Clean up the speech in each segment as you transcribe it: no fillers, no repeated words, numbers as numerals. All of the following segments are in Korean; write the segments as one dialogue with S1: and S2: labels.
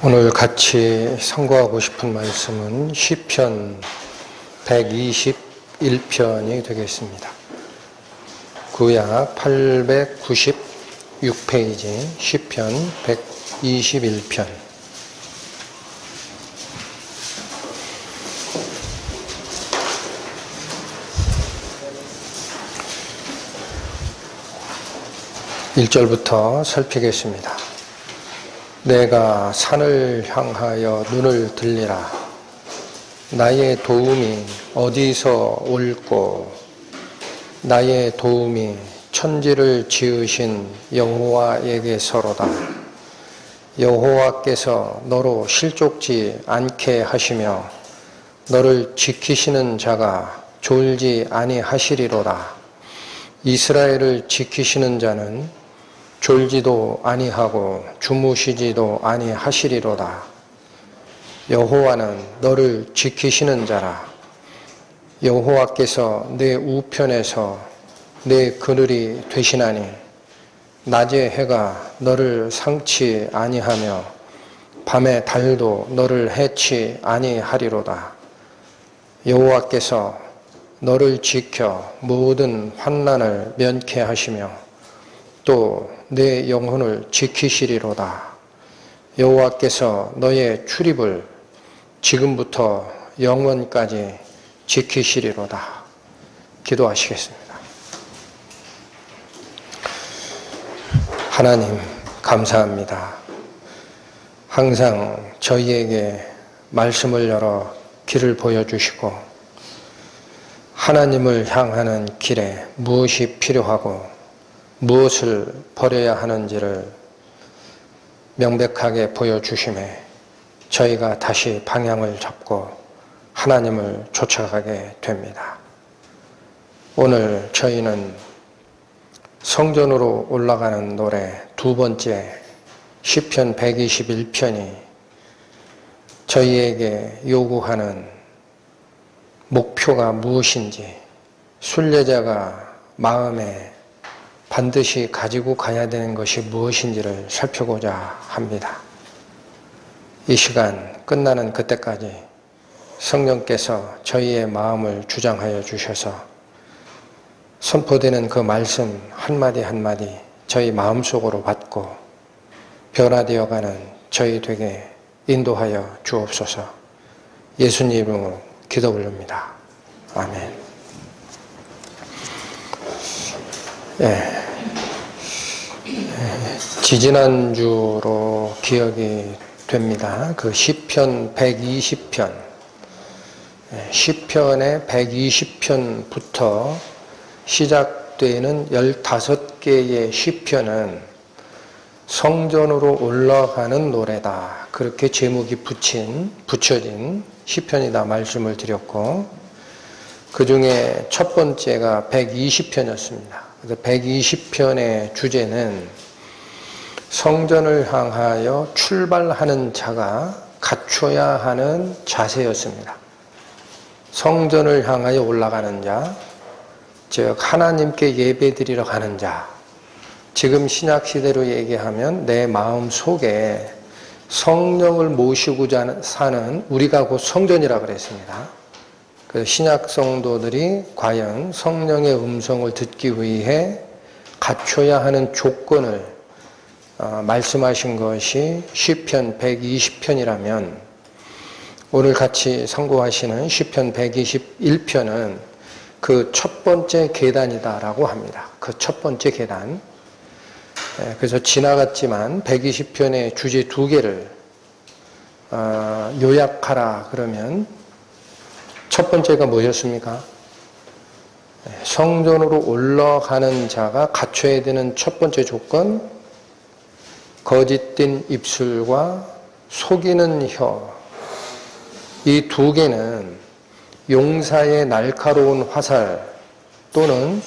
S1: 오늘 같이 상고하고 싶은 말씀은 시편 121편이 되겠습니다. 구약 896페이지 시편 121편. (1절부터) 살피겠습니다. 내가 산을 향하여 눈을 들리라. 나의 도움이 어디서 올꼬. 나의 도움이 천지를 지으신 여호와에게서로다. 여호와께서 너로 실족지 않게 하시며 너를 지키시는 자가 졸지 아니하시리로다. 이스라엘을 지키시는 자는 졸지도 아니하고 주무시지도 아니하시리로다. 여호와는 너를 지키시는 자라. 여호와께서 내 우편에서 내 그늘이 되시나니 낮의 해가 너를 상치 아니하며 밤의 달도 너를 해치 아니하리로다. 여호와께서 너를 지켜 모든 환난을 면케 하시며 또 내 영혼을 지키시리로다. 여호와께서 너의 출입을 지금부터 영원까지 지키시리로다. 기도하시겠습니다. 하나님, 감사합니다. 항상 저희에게 말씀을 열어 길을 보여주시고 하나님을 향하는 길에 무엇이 필요하고 무엇을 버려야 하는지를 명백하게 보여주심에 저희가 다시 방향을 잡고 하나님을 쫓아가게 됩니다. 오늘 저희는 성전으로 올라가는 노래 두 번째 시편 121편이 저희에게 요구하는 목표가 무엇인지, 순례자가 마음에 반드시 가지고 가야 되는 것이 무엇인지를 살펴보자 합니다. 이 시간 끝나는 그때까지 성령께서 저희의 마음을 주장하여 주셔서 선포되는 그 말씀 한마디 한마디 저희 마음속으로 받고 변화되어가는 저희 되게 인도하여 주옵소서. 예수님 이름으로 기도 올립니다. 아멘. 지지난주로 기억이 됩니다. 그 시편 120편, 시편의 120편부터 시작되는 15개의 시편은 성전으로 올라가는 노래다. 그렇게 제목이 붙여진 시편이다 말씀을 드렸고, 그 중에 첫 번째가 120편이었습니다. 120편의 주제는 성전을 향하여 출발하는 자가 갖춰야 하는 자세였습니다. 성전을 향하여 올라가는 자, 즉 하나님께 예배드리러 가는 자. 지금 신약시대로 얘기하면 내 마음 속에 성령을 모시고자 사는 우리가 곧 성전이라고 그랬습니다. 그 신약 성도들이 과연 성령의 음성을 듣기 위해 갖춰야 하는 조건을 말씀하신 것이 시편 120편이라면 오늘 같이 상고하시는 시편 121편은 그 첫 번째 계단이다라고 합니다. 그 첫 번째 계단. 그래서 지나갔지만 120편의 주제 두 개를 요약하라 그러면 첫 번째가 뭐였습니까? 성전으로 올라가는 자가 갖춰야 되는 첫 번째 조건, 거짓된 입술과 속이는 혀. 이 두 개는 용사의 날카로운 화살 또는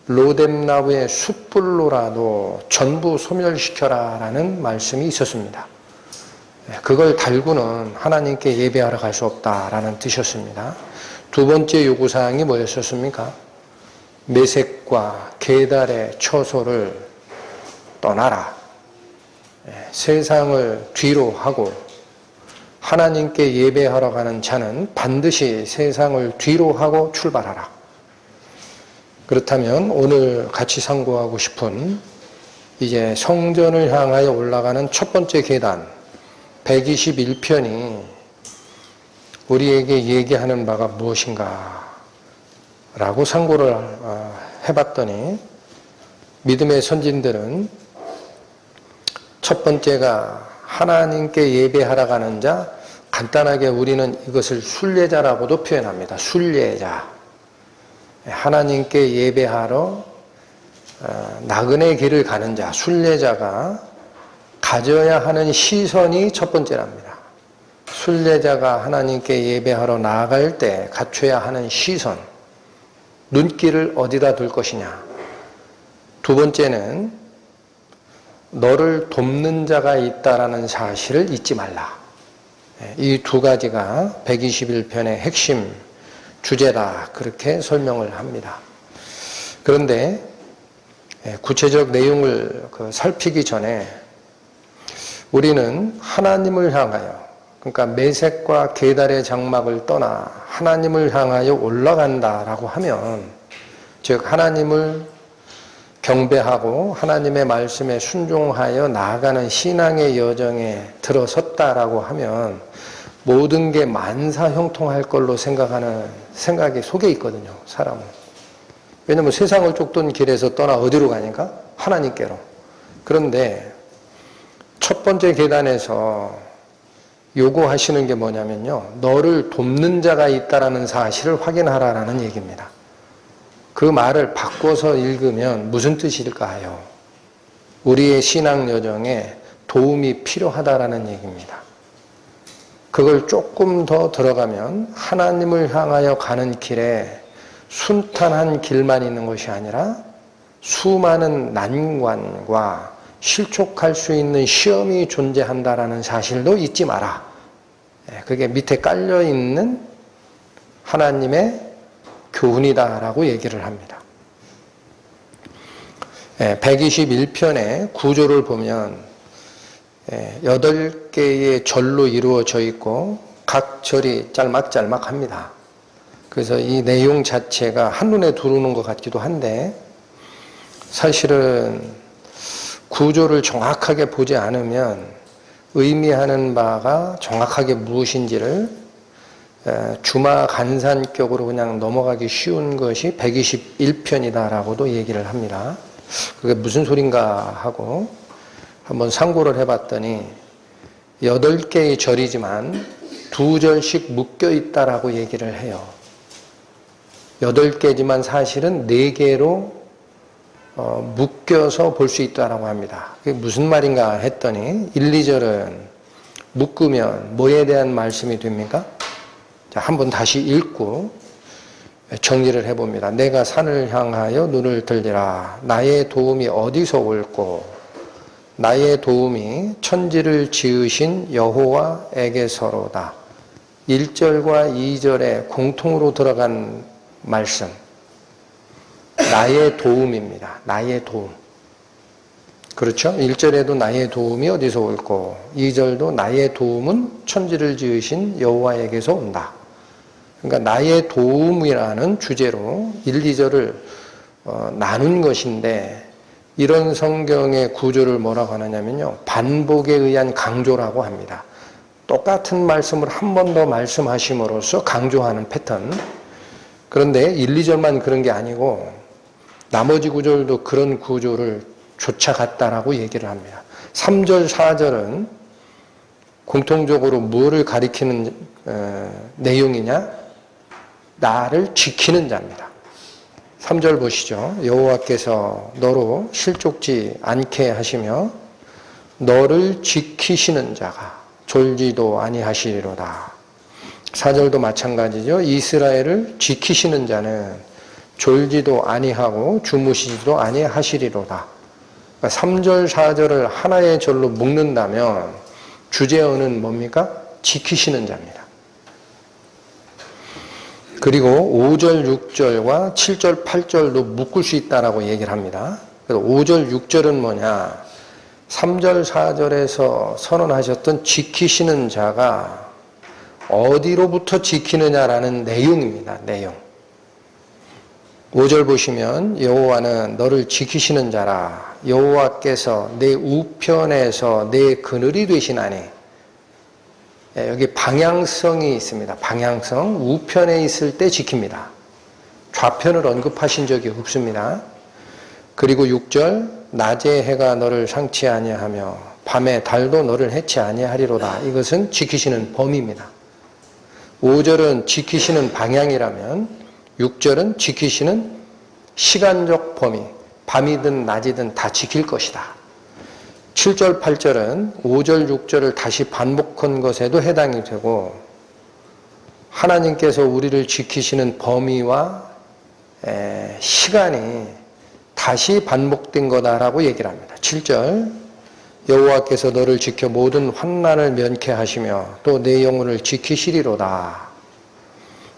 S1: 로뎀나무의 숯불로라도 전부 소멸시켜라 라는 말씀이 있었습니다. 그걸 달고는 하나님께 예배하러 갈 수 없다라는 뜻이었습니다. 두 번째 요구사항이 뭐였었습니까? 메섹과 게달의 처소를 떠나라. 세상을 뒤로 하고 하나님께 예배하러 가는 자는 반드시 세상을 뒤로 하고 출발하라. 그렇다면 오늘 같이 상고하고 싶은 이제 성전을 향하여 올라가는 첫 번째 계단 121편이 우리에게 얘기하는 바가 무엇인가 라고 상고를 해봤더니 믿음의 선진들은 첫 번째가 하나님께 예배하러 가는 자, 간단하게 우리는 이것을 순례자라고도 표현합니다. 순례자. 하나님께 예배하러 나그네 길을 가는 자, 순례자가 가져야 하는 시선이 첫 번째랍니다. 순례자가 하나님께 예배하러 나아갈 때 갖춰야 하는 시선, 눈길을 어디다 둘 것이냐. 두 번째는 너를 돕는 자가 있다라는 사실을 잊지 말라. 이 두 가지가 121편의 핵심 주제다. 그렇게 설명을 합니다. 그런데 구체적 내용을 살피기 전에 우리는 하나님을 향하여, 그러니까 메색과 게달의 장막을 떠나 하나님을 향하여 올라간다라고 하면, 즉 하나님을 경배하고 하나님의 말씀에 순종하여 나아가는 신앙의 여정에 들어섰다라고 하면 모든 게 만사형통할 걸로 생각하는 생각이 속에 있거든요, 사람은. 왜냐하면 세상을 쫓던 길에서 떠나 어디로 가니까? 하나님께로. 그런데 첫 번째 계단에서 요구하시는 게 뭐냐면요, 너를 돕는 자가 있다라는 사실을 확인하라라는 얘기입니다. 그 말을 바꿔서 읽으면 무슨 뜻일까요? 우리의 신앙 여정에 도움이 필요하다라는 얘기입니다. 그걸 조금 더 들어가면 하나님을 향하여 가는 길에 순탄한 길만 있는 것이 아니라 수많은 난관과 실족할 수 있는 시험이 존재한다라는 사실도 잊지 마라. 그게 밑에 깔려있는 하나님의 교훈이다라고 얘기를 합니다. 121편의 구조를 보면 8개의 절로 이루어져 있고 각 절이 짤막짤막합니다. 그래서 이 내용 자체가 한눈에 들어오는 것 같기도 한데 사실은 구조를 정확하게 보지 않으면 의미하는 바가 정확하게 무엇인지를 주마간산격으로 그냥 넘어가기 쉬운 것이 121편이다라고도 얘기를 합니다. 그게 무슨 소린가 하고 한번 상고를 해봤더니 8개의 절이지만 2절씩 묶여 있다라고 얘기를 해요. 8개지만 사실은 4개로 묶여서 볼 수 있다라고 합니다. 그게 무슨 말인가 했더니 1, 2절은 묶으면 뭐에 대한 말씀이 됩니까? 자, 한번 다시 읽고 정리를 해봅니다. 내가 산을 향하여 눈을 들리라. 나의 도움이 어디서 올꼬? 나의 도움이 천지를 지으신 여호와에게서로다. 1절과 2절에 공통으로 들어간 말씀. 나의 도움입니다. 나의 도움. 그렇죠? 1절에도 나의 도움이 어디서 올꼬? 2절도 나의 도움은 천지를 지으신 여호와에게서 온다. 그러니까 나의 도움이라는 주제로 1, 2절을 나눈 것인데 이런 성경의 구조를 뭐라고 하느냐면요, 반복에 의한 강조라고 합니다. 똑같은 말씀을 한 번 더 말씀하심으로써 강조하는 패턴. 그런데 1, 2절만 그런 게 아니고 나머지 구절도 그런 구조를 쫓아갔다라고 얘기를 합니다. 3절, 4절은 공통적으로 무엇을 가리키는 내용이냐? 나를 지키는 자입니다. 3절 보시죠. 여호와께서 너로 실족지 않게 하시며 너를 지키시는 자가 졸지도 아니하시리로다. 4절도 마찬가지죠. 이스라엘을 지키시는 자는 졸지도 아니하고 주무시지도 아니하시리로다. 3절, 4절을 하나의 절로 묶는다면 주제어는 뭡니까? 지키시는 자입니다. 그리고 5절, 6절과 7절, 8절도 묶을 수 있다라고 얘기를 합니다. 그래서 5절, 6절은 뭐냐? 3절, 4절에서 선언하셨던 지키시는 자가 어디로부터 지키느냐라는 내용입니다. 내용. 5절 보시면 여호와는 너를 지키시는 자라. 여호와께서 내 우편에서 내 그늘이 되시나니. 여기 방향성이 있습니다. 방향성. 우편에 있을 때 지킵니다. 좌편을 언급하신 적이 없습니다. 그리고 6절 낮에 해가 너를 상치 아니하며 밤에 달도 너를 해치 아니하리로다. 이것은 지키시는 범위입니다. 5절은 지키시는 방향이라면 6절은 지키시는 시간적 범위, 밤이든 낮이든 다 지킬 것이다. 7절, 8절은 5절, 6절을 다시 반복한 것에도 해당이 되고 하나님께서 우리를 지키시는 범위와 시간이 다시 반복된 거다라고 얘기를 합니다. 7절 여호와께서 너를 지켜 모든 환난을 면케하시며 또 내 영혼을 지키시리로다.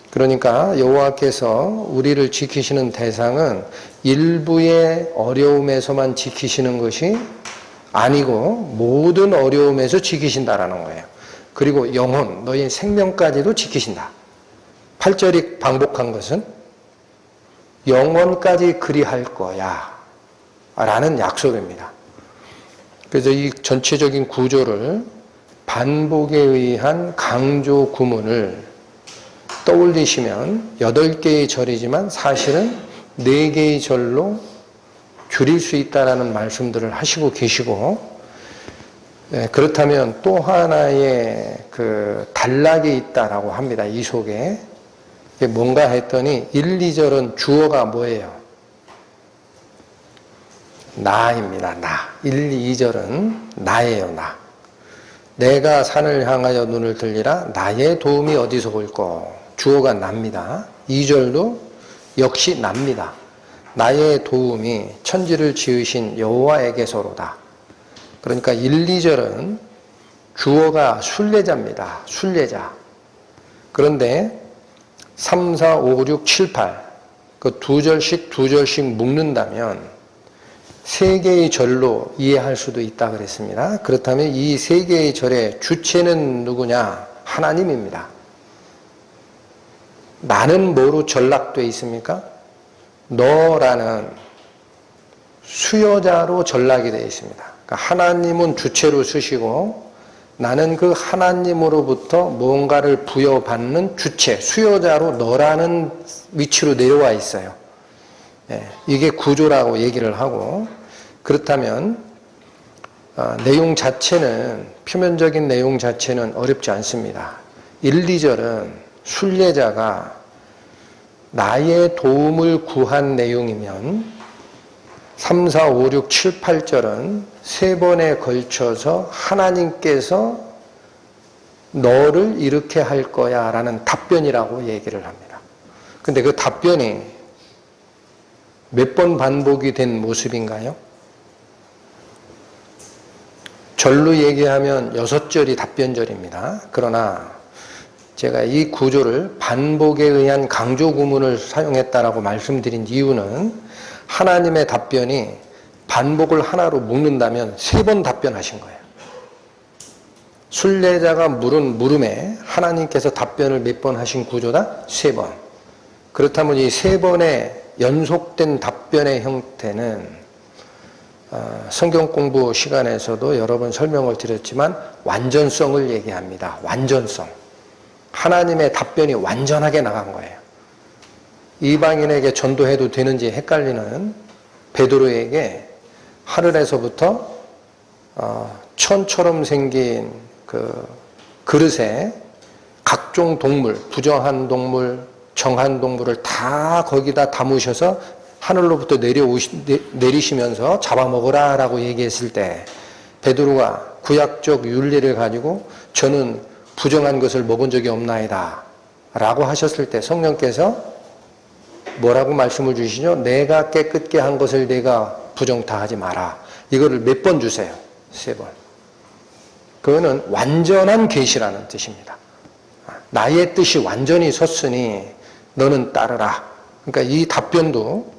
S1: 그러니까 여호와께서 우리를 지키시는 대상은 일부의 어려움에서만 지키시는 것이 아니고 모든 어려움에서 지키신다라는 거예요. 그리고 영혼, 너희 생명까지도 지키신다. 8절이 반복한 것은 영혼까지 그리할 거야 라는 약속입니다. 그래서 이 전체적인 구조를 반복에 의한 강조 구문을 떠올리시면 8개의 절이지만 사실은 4개의 절로 줄일 수 있다라는 말씀들을 하시고 계시고, 그렇다면 또 하나의 그 단락이 있다라고 합니다. 이 속에. 이게 뭔가 했더니 1, 2절은 주어가 뭐예요? 나입니다. 나. 1, 2절은 나예요. 나. 내가 산을 향하여 눈을 들리라. 나의 도움이 어디서 올꼬? 주어가 납니다. 2절도 역시 납니다. 나의 도움이 천지를 지으신 여호와에게서로다. 그러니까 1, 2절은 주어가 순례자입니다. 순례자. 그런데 3, 4, 5, 6, 7, 8 그 2절씩 묶는다면 3개의 절로 이해할 수도 있다 그랬습니다. 그렇다면 이 3개의 절의 주체는 누구냐? 하나님입니다. 나는 뭐로 전락되어 있습니까? 너라는 수요자로 전락이 되어 있습니다. 그러니까 하나님은 주체로 쓰시고 나는 그 하나님으로부터 뭔가를 부여받는 주체, 수요자로 너라는 위치로 내려와 있어요. 이게 구조라고 얘기를 하고, 그렇다면 내용 자체는, 표면적인 내용 자체는 어렵지 않습니다. 1, 2절은 순례자가 나의 도움을 구한 내용이면 3, 4, 5, 6, 7, 8절은 3번에 걸쳐서 하나님께서 너를 이렇게 할 거야 라는 답변이라고 얘기를 합니다. 근데 그 답변이 몇 번 반복이 된 모습인가요? 절로 얘기하면 6절이 답변절입니다. 그러나 제가 이 구조를 반복에 의한 강조 구문을 사용했다라고 말씀드린 이유는 하나님의 답변이 반복을 하나로 묶는다면 3번 답변하신 거예요. 순례자가 물은 물음에 하나님께서 답변을 몇 번 하신 구조다? 3번. 그렇다면 이 3번의 연속된 답변의 형태는 성경 공부 시간에서도 여러 번 설명을 드렸지만 완전성을 얘기합니다. 완전성. 하나님의 답변이 완전하게 나간 거예요. 이방인에게 전도해도 되는지 헷갈리는 베드로에게 하늘에서부터 천처럼 생긴 그 그릇에 각종 동물, 부정한 동물, 정한 동물을 다 거기다 담으셔서 하늘로부터 내리시면서 잡아먹으라 라고 얘기했을 때 베드로가 구약적 윤리를 가지고 저는 부정한 것을 먹은 적이 없나이다 라고 하셨을 때 성령께서 뭐라고 말씀을 주시죠? 내가 깨끗게 한 것을 내가 부정타하지 마라. 이거를 몇 번 주세요? 3번. 그거는 완전한 계시라는 뜻입니다. 나의 뜻이 완전히 섰으니 너는 따르라. 그러니까 이 답변도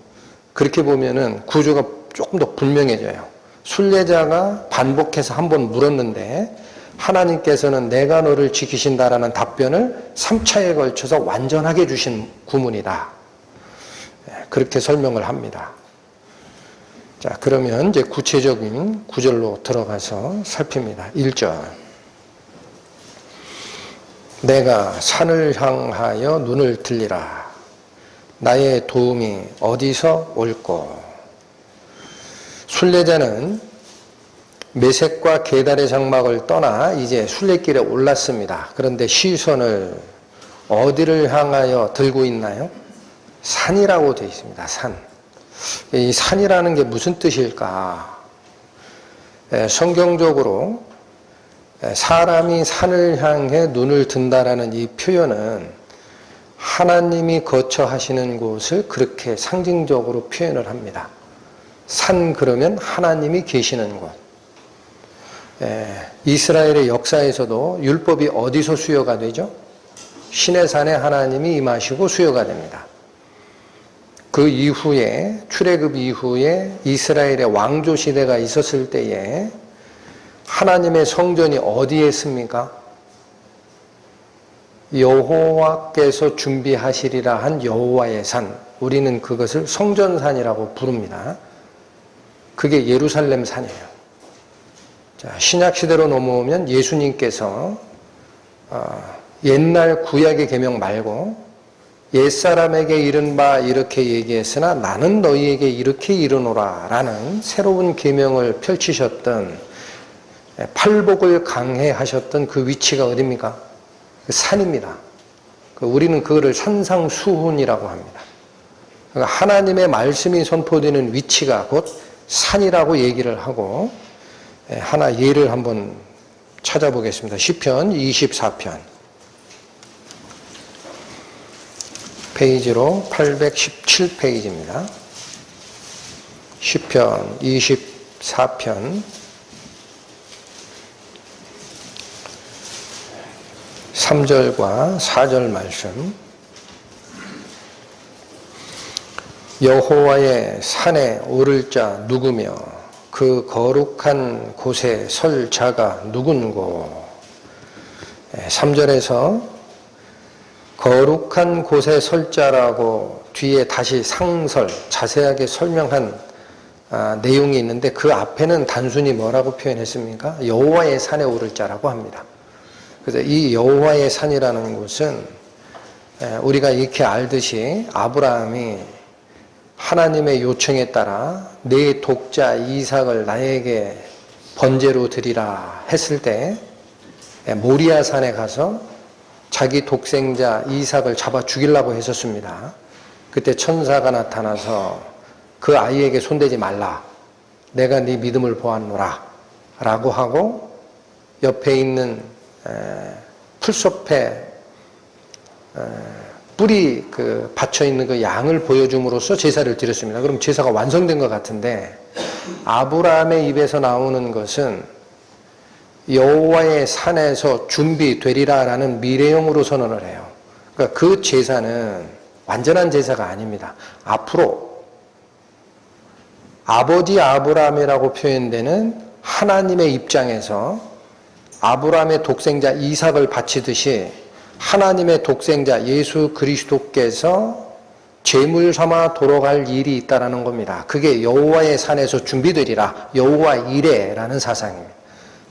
S1: 그렇게 보면은 구조가 조금 더 분명해져요. 순례자가 반복해서 한 번 물었는데 하나님께서는 내가 너를 지키신다라는 답변을 3차에 걸쳐서 완전하게 주신 구문이다. 그렇게 설명을 합니다. 자, 그러면 이제 구체적인 구절로 들어가서 살핍니다. 1절. 내가 산을 향하여 눈을 들리라. 나의 도움이 어디서 올꼬. 순례자는 메섹과 게달의 장막을 떠나 이제 순례길에 올랐습니다. 그런데 시선을 어디를 향하여 들고 있나요? 산이라고 되어 있습니다. 산. 이 산이라는 게 무슨 뜻일까? 성경적으로 사람이 산을 향해 눈을 든다라는 이 표현은 하나님이 거처 하시는 곳을 그렇게 상징적으로 표현을 합니다. 산 그러면 하나님이 계시는 곳. 이스라엘의 역사에서도 율법이 어디서 수여가 되죠? 시내산에 하나님이 임하시고 수여가 됩니다. 그 이후에 출애굽 이후에 이스라엘의 왕조 시대가 있었을 때에 하나님의 성전이 어디에 있습니까? 여호와께서 준비하시리라 한 여호와의 산, 우리는 그것을 성전산이라고 부릅니다. 그게 예루살렘 산이에요. 자, 신약 시대로 넘어오면 예수님께서 옛날 구약의 계명 말고 옛사람에게 이른 바 이렇게 얘기했으나 나는 너희에게 이렇게 이르노라 라는 새로운 계명을 펼치셨던, 팔복을 강해하셨던 그 위치가 어디입니까? 그 산입니다. 우리는 그거를 산상수훈이라고 합니다. 그러니까 하나님의 말씀이 선포되는 위치가 곧 산이라고 얘기를 하고, 하나 예를 한번 찾아보겠습니다. 시편 24편 페이지로 817페이지입니다. 시편 24편 3절과 4절 말씀. 여호와의 산에 오를 자 누구며 그 거룩한 곳에 설 자가 누군고. 3절에서 거룩한 곳에 설 자라고 뒤에 다시 상설, 자세하게 설명한 내용이 있는데 그 앞에는 단순히 뭐라고 표현했습니까? 여호와의 산에 오를 자라고 합니다. 그래서 이 여호와의 산이라는 곳은 우리가 이렇게 알듯이 아브라함이 하나님의 요청에 따라 내 독자 이삭을 나에게 번제로 드리라 했을 때 모리아 산에 가서 자기 독생자 이삭을 잡아 죽이려고 했었습니다. 그때 천사가 나타나서 그 아이에게 손대지 말라. 내가 네 믿음을 보았노라. 라고 하고 옆에 있는 풀숲에 뿔이 받쳐 있는 그 양을 보여줌으로써 제사를 드렸습니다. 그럼 제사가 완성된 것 같은데 아브라함의 입에서 나오는 것은 여호와의 산에서 준비되리라라는 미래형으로 선언을 해요. 그러니까 그 제사는 완전한 제사가 아닙니다. 앞으로 아버지 아브라함이라고 표현되는 하나님의 입장에서 아브라함의 독생자 이삭을 바치듯이 하나님의 독생자 예수 그리스도께서 제물 삼아 돌아갈 일이 있다라는 겁니다. 그게 여호와의 산에서 준비되리라, 여호와 이레라는 사상입니다.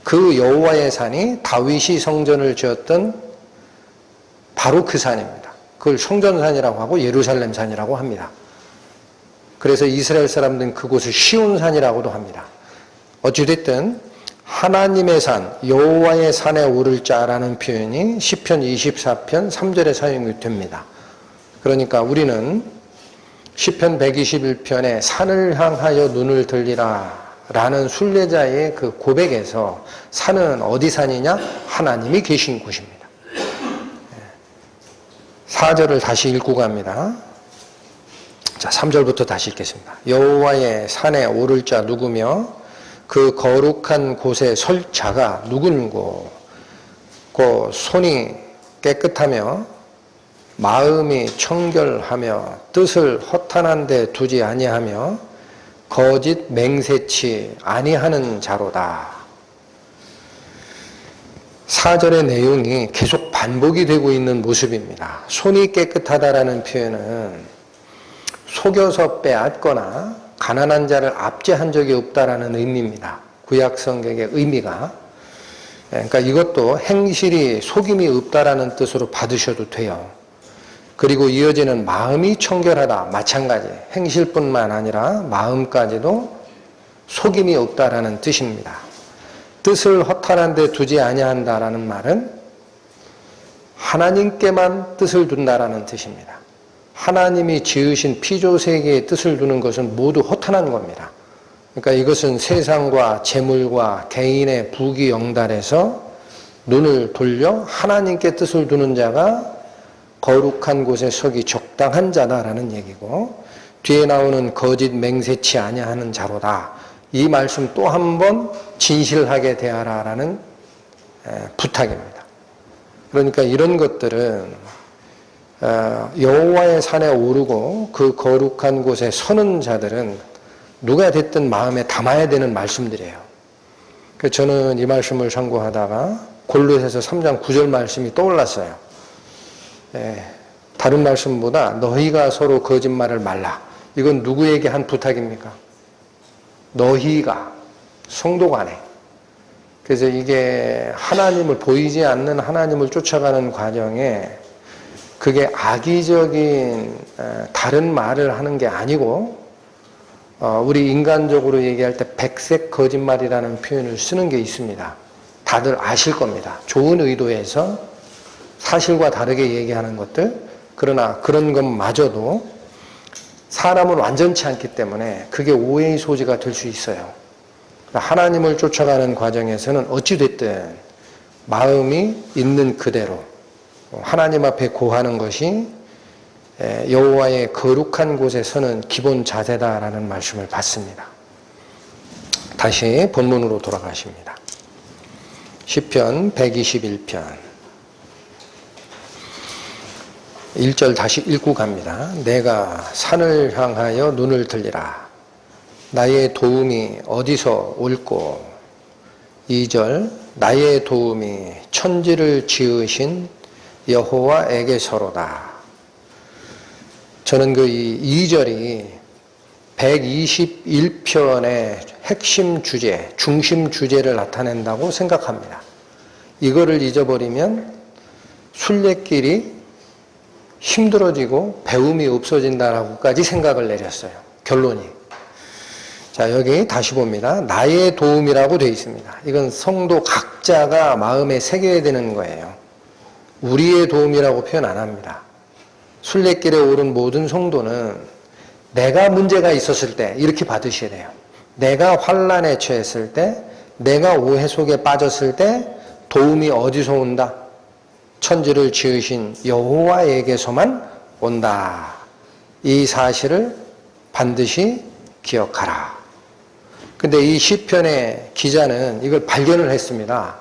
S1: 그 여호와의 산이 다윗이 성전을 지었던 바로 그 산입니다. 그걸 성전산이라고 하고 예루살렘 산이라고 합니다. 그래서 이스라엘 사람들은 그곳을 시온산이라고도 합니다. 어찌됐든 하나님의 산, 여호와의 산에 오를 자라는 표현이 시편 24편 3절에 사용이 됩니다. 그러니까 우리는 시편 121편에 산을 향하여 눈을 들리라 라는 순례자의 그 고백에서 산은 어디 산이냐? 하나님이 계신 곳입니다. 4절을 다시 읽고 갑니다. 자, 3절부터 다시 읽겠습니다. 여호와의 산에 오를 자 누구며 그 거룩한 곳에 설 자가 누군고. 그 손이 깨끗하며 마음이 청결하며 뜻을 허탄한 데 두지 아니하며 거짓 맹세치 아니하는 자로다. 4절의 내용이 계속 반복이 되고 있는 모습입니다. 손이 깨끗하다라는 표현은 속여서 빼앗거나 가난한 자를 압제한 적이 없다라는 의미입니다. 구약 성경의 의미가. 그러니까 이것도 행실이 속임이 없다라는 뜻으로 받으셔도 돼요. 그리고 이어지는 마음이 청결하다. 마찬가지. 행실뿐만 아니라 마음까지도 속임이 없다라는 뜻입니다. 뜻을 허탄한 데 두지 아니한다라는 말은 하나님께만 뜻을 둔다라는 뜻입니다. 하나님이 지으신 피조세계에 뜻을 두는 것은 모두 허탄한 겁니다. 그러니까 이것은 세상과 재물과 개인의 부귀영달에서 눈을 돌려 하나님께 뜻을 두는 자가 거룩한 곳에 서기 적당한 자다라는 얘기고, 뒤에 나오는 거짓 맹세치 아니하는 자로다. 이 말씀 또 한 번 진실하게 대하라라는 부탁입니다. 그러니까 이런 것들은 여호와의 산에 오르고 그 거룩한 곳에 서는 자들은 누가 됐든 마음에 담아야 되는 말씀들이에요. 그래서 저는 이 말씀을 상고하다가 골로새서 3장 9절 말씀이 떠올랐어요. 다른 말씀보다 너희가 서로 거짓말을 말라. 이건 누구에게 한 부탁입니까? 너희가, 성도 간에. 그래서 이게 하나님을, 보이지 않는 하나님을 쫓아가는 과정에 그게 악의적인 다른 말을 하는 게 아니고, 우리 인간적으로 얘기할 때 백색 거짓말이라는 표현을 쓰는 게 있습니다. 다들 아실 겁니다. 좋은 의도에서 사실과 다르게 얘기하는 것들. 그러나 그런 것마저도 사람은 완전치 않기 때문에 그게 오해의 소지가 될 수 있어요. 하나님을 쫓아가는 과정에서는 어찌됐든 마음이 있는 그대로 하나님 앞에 고하는 것이 여호와의 거룩한 곳에 서는 기본 자세다라는 말씀을 받습니다. 다시 본문으로 돌아가십니다. 시편 121편 1절 다시 읽고 갑니다. 내가 산을 향하여 눈을 들리라. 나의 도움이 어디서 올꼬. 2절 나의 도움이 천지를 지으신 여호와에게서로다. 저는 그 2절이 121편의 핵심 주제, 중심 주제를 나타낸다고 생각합니다. 이거를 잊어버리면 순례길이 힘들어지고 배움이 없어진다라고까지 생각을 내렸어요. 결론이. 자, 여기 다시 봅니다. 나의 도움이라고 되어 있습니다. 이건 성도 각자가 마음에 새겨야 되는 거예요. 우리의 도움이라고 표현 안 합니다. 순례길에 오른 모든 성도는 내가 문제가 있었을 때 이렇게 받으셔야 돼요. 내가 환난에 처했을 때, 내가 오해 속에 빠졌을 때 도움이 어디서 온다? 천지를 지으신 여호와에게서만 온다. 이 사실을 반드시 기억하라. 근데 이 시편의 기자는 이걸 발견을 했습니다.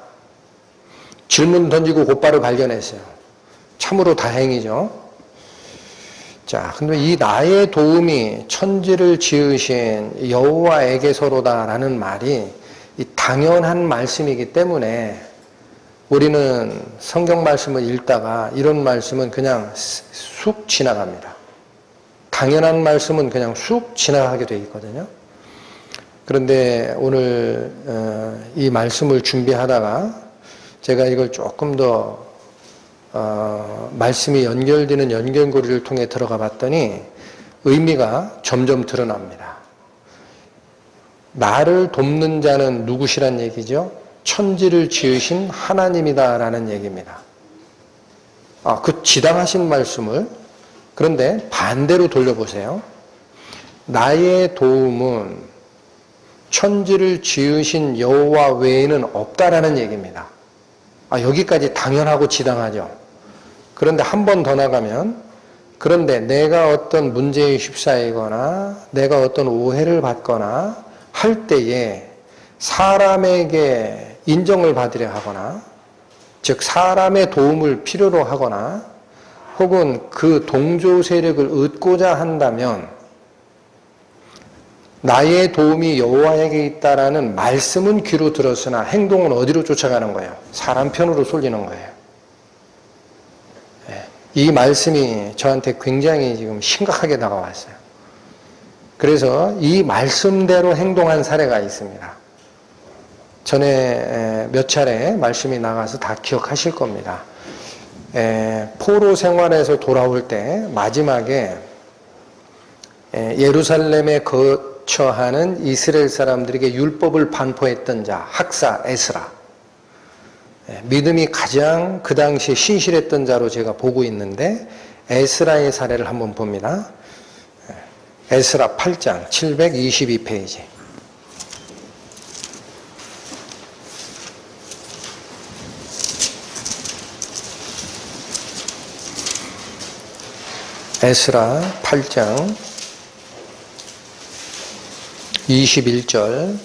S1: 질문 던지고 곧바로 발견했어요. 참으로 다행이죠. 자, 근데 이 나의 도움이 천지를 지으신 여호와에게서로다라는 말이 이 당연한 말씀이기 때문에 우리는 성경 말씀을 읽다가 이런 말씀은 그냥 쑥 지나갑니다. 당연한 말씀은 그냥 쑥 지나가게 되어 있거든요. 그런데 오늘 이 말씀을 준비하다가 제가 이걸 조금 더 말씀이 연결되는 연결고리를 통해 들어가 봤더니 의미가 점점 드러납니다. 나를 돕는 자는 누구시란 얘기죠? 천지를 지으신 하나님이다라는 얘기입니다. 그 지당하신 말씀을 그런데 반대로 돌려보세요. 나의 도움은 천지를 지으신 여호와 외에는 없다라는 얘기입니다. 여기까지 당연하고 지당하죠. 그런데 한 번 더 나가면, 그런데 내가 어떤 문제에 휩싸이거나 내가 어떤 오해를 받거나 할 때에 사람에게 인정을 받으려 하거나, 즉 사람의 도움을 필요로 하거나 혹은 그 동조 세력을 얻고자 한다면 나의 도움이 여호와에게 있다라는 말씀은 귀로 들었으나 행동은 어디로 쫓아가는 거예요? 사람 편으로 쏠리는 거예요. 이 말씀이 저한테 굉장히 지금 심각하게 다가왔어요. 그래서 이 말씀대로 행동한 사례가 있습니다. 전에 몇 차례 말씀이 나가서 다 기억하실 겁니다. 포로 생활에서 돌아올 때 마지막에 예루살렘에 거처하는 이스라엘 사람들에게 율법을 반포했던 자 학사 에스라, 믿음이 가장 그 당시에 신실했던 자로 제가 보고 있는데 에스라의 사례를 한번 봅니다. 에스라 8장 722페이지. 에스라 8장 21절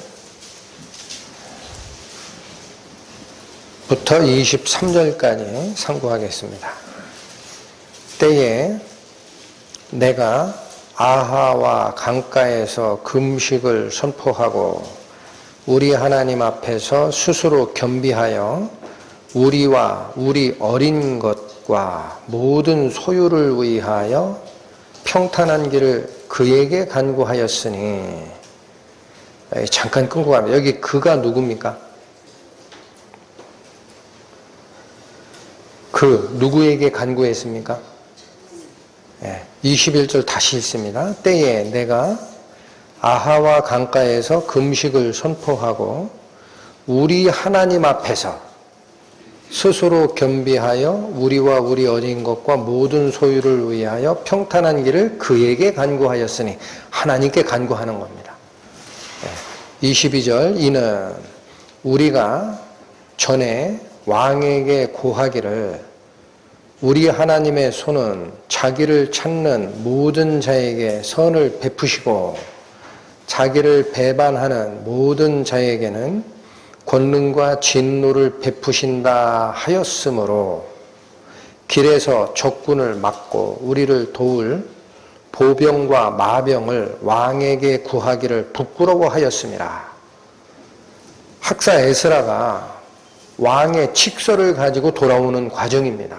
S1: 부터 23절까지 상고하겠습니다. 때에 내가 아하와 강가에서 금식을 선포하고 우리 하나님 앞에서 스스로 겸비하여 우리와 우리 어린 것과 모든 소유를 위하여 평탄한 길을 그에게 간구하였으니, 잠깐 끊고 가면 여기 그가 누굽니까? 그 누구에게 간구했습니까? 21절 다시 읽습니다. 때에 내가 아하와 강가에서 금식을 선포하고 우리 하나님 앞에서 스스로 겸비하여 우리와 우리 어린 것과 모든 소유를 위하여 평탄한 길을 그에게 간구하였으니, 하나님께 간구하는 겁니다. 22절 이는 우리가 전에 왕에게 고하기를 우리 하나님의 손은 자기를 찾는 모든 자에게 선을 베푸시고 자기를 배반하는 모든 자에게는 권능과 진노를 베푸신다 하였으므로 길에서 적군을 막고 우리를 도울 보병과 마병을 왕에게 구하기를 부끄러워하였습니다. 학사 에스라가 왕의 칙서를 가지고 돌아오는 과정입니다.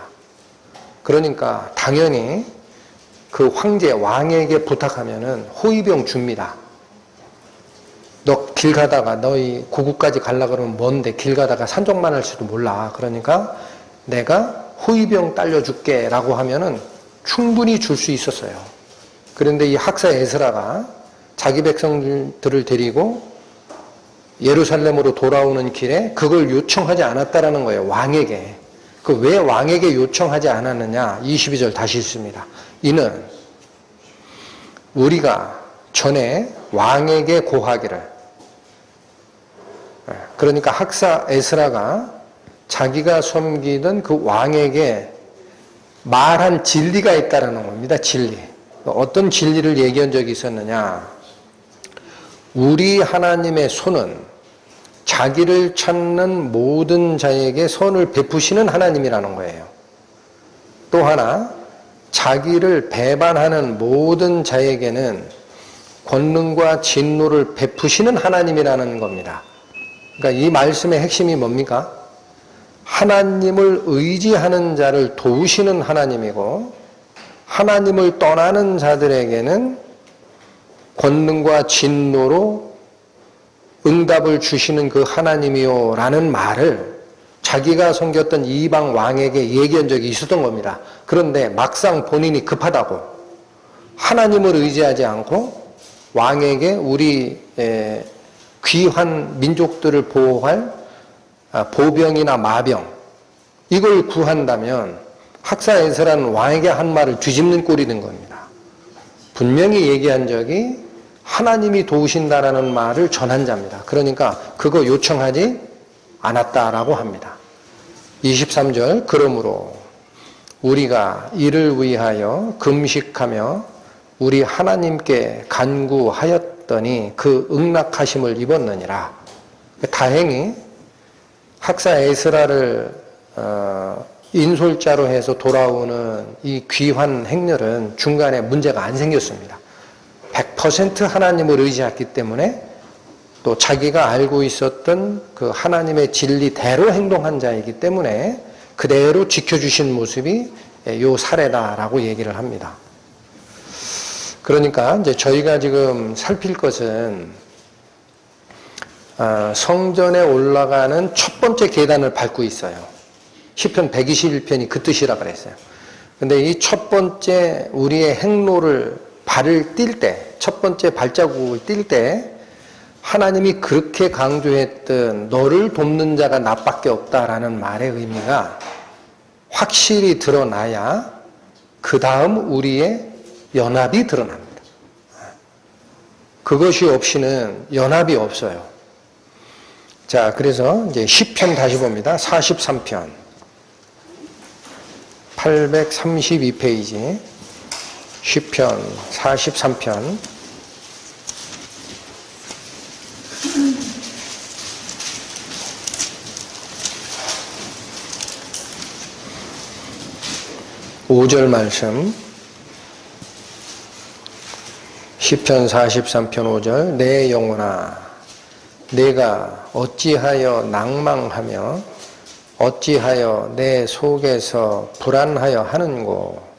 S1: 그러니까 당연히 그 황제 왕에게 부탁하면은 호위병 줍니다. 너 길 가다가 너희 고국까지 가려고 그러면 먼데 길 가다가 산적만 할 수도 몰라. 그러니까 내가 호위병 딸려줄게 라고 하면은 충분히 줄 수 있었어요. 그런데 이 학사 에스라가 자기 백성들을 데리고 예루살렘으로 돌아오는 길에 그걸 요청하지 않았다라는 거예요. 왕에게. 그 왜 왕에게 요청하지 않았느냐? 22절 다시 읽습니다. 이는 우리가 전에 왕에게 고하기를, 그러니까 학사 에스라가 자기가 섬기던 그 왕에게 말한 진리가 있다라는 겁니다. 진리. 어떤 진리를 얘기한 적이 있었느냐? 우리 하나님의 손은 자기를 찾는 모든 자에게 선을 베푸시는 하나님이라는 거예요. 또 하나, 자기를 배반하는 모든 자에게는 권능과 진노를 베푸시는 하나님이라는 겁니다. 그러니까 이 말씀의 핵심이 뭡니까? 하나님을 의지하는 자를 도우시는 하나님이고 하나님을 떠나는 자들에게는 권능과 진노로 응답을 주시는 그 하나님이요 라는 말을 자기가 섬겼던 이방 왕에게 얘기한 적이 있었던 겁니다. 그런데 막상 본인이 급하다고 하나님을 의지하지 않고 왕에게 우리 귀한 민족들을 보호할 보병이나 마병 이걸 구한다면 학사 에스라는 왕에게 한 말을 뒤집는 꼴이 된 겁니다. 분명히 얘기한 적이 하나님이 도우신다라는 말을 전한 자입니다. 그러니까 그거 요청하지 않았다라고 합니다. 23절 그러므로 우리가 이를 위하여 금식하며 우리 하나님께 간구하였더니 그 응낙하심을 입었느니라. 다행히 학사 에스라를 인솔자로 해서 돌아오는 이 귀환 행렬은 중간에 문제가 안 생겼습니다. 100% 하나님을 의지했기 때문에 또 자기가 알고 있었던 그 하나님의 진리대로 행동한 자이기 때문에 그대로 지켜주신 모습이 요 사례다라고 얘기를 합니다. 그러니까 이제 저희가 지금 살필 것은 성전에 올라가는 첫 번째 계단을 밟고 있어요. 시편 121편이 그 뜻이라 그랬어요. 근데 이 첫 번째 우리의 행로를 발을 뛸 때, 첫 번째 발자국을 뛸 때 하나님이 그렇게 강조했던 너를 돕는 자가 나밖에 없다라는 말의 의미가 확실히 드러나야 그 다음 우리의 연합이 드러납니다. 그것이 없이는 연합이 없어요. 자, 그래서 이제 시편 다시 봅니다. 43편. 832페이지. 시편 43편. 오절 말씀. 시편 43편 5절. 내 영혼아 내가 어찌하여 낭망하며 어찌하여 내 속에서 불안하여 하는고.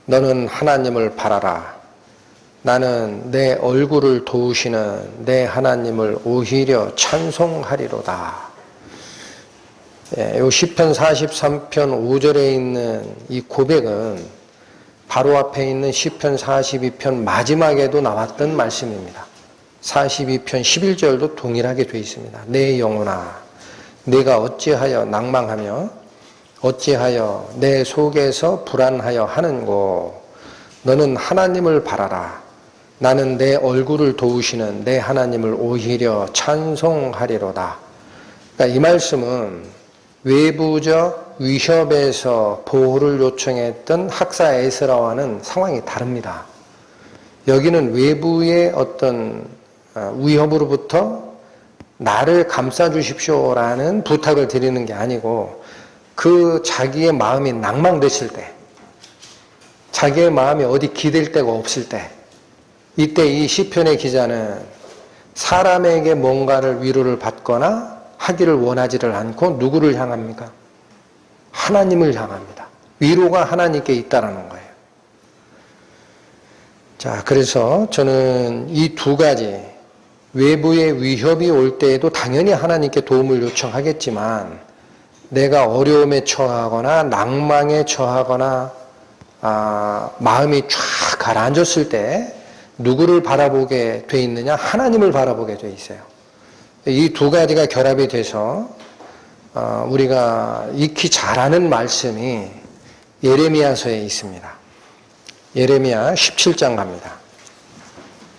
S1: 너는 하나님을 바라라. 나는 내 얼굴을 도우시는 내 하나님을 오히려 찬송하리로다. 요 시편 43편 5절에 있는 이 고백은 바로 앞에 있는 시편 42편 마지막에도 나왔던 말씀입니다. 42편 11절도 동일하게 되어 있습니다. 내 영혼아 내가 어찌하여 낭망하며 어찌하여 내 속에서 불안하여 하는고. 너는 하나님을 바라라. 나는 내 얼굴을 도우시는 내 하나님을 오히려 찬송하리로다. 그러니까 이 말씀은 외부적 위협에서 보호를 요청했던 학사 에스라와는 상황이 다릅니다. 여기는 외부의 어떤 위협으로부터 나를 감싸주십시오라는 부탁을 드리는 게 아니고 그 자기의 마음이 낭망됐을 때, 자기의 마음이 어디 기댈 데가 없을 때, 이때 이 시편의 기자는 사람에게 뭔가를 위로를 받거나 하기를 원하지를 않고 누구를 향합니까? 하나님을 향합니다. 위로가 하나님께 있다라는 거예요. 자, 그래서 저는 이 두 가지, 외부의 위협이 올 때에도 당연히 하나님께 도움을 요청하겠지만 내가 어려움에 처하거나 낭망에 처하거나 마음이 쫙 가라앉았을 때 누구를 바라보게 돼 있느냐? 하나님을 바라보게 돼 있어요. 이 두 가지가 결합이 돼서 우리가 익히 잘 아는 말씀이 예레미야서에 있습니다. 예레미야 17장 갑니다.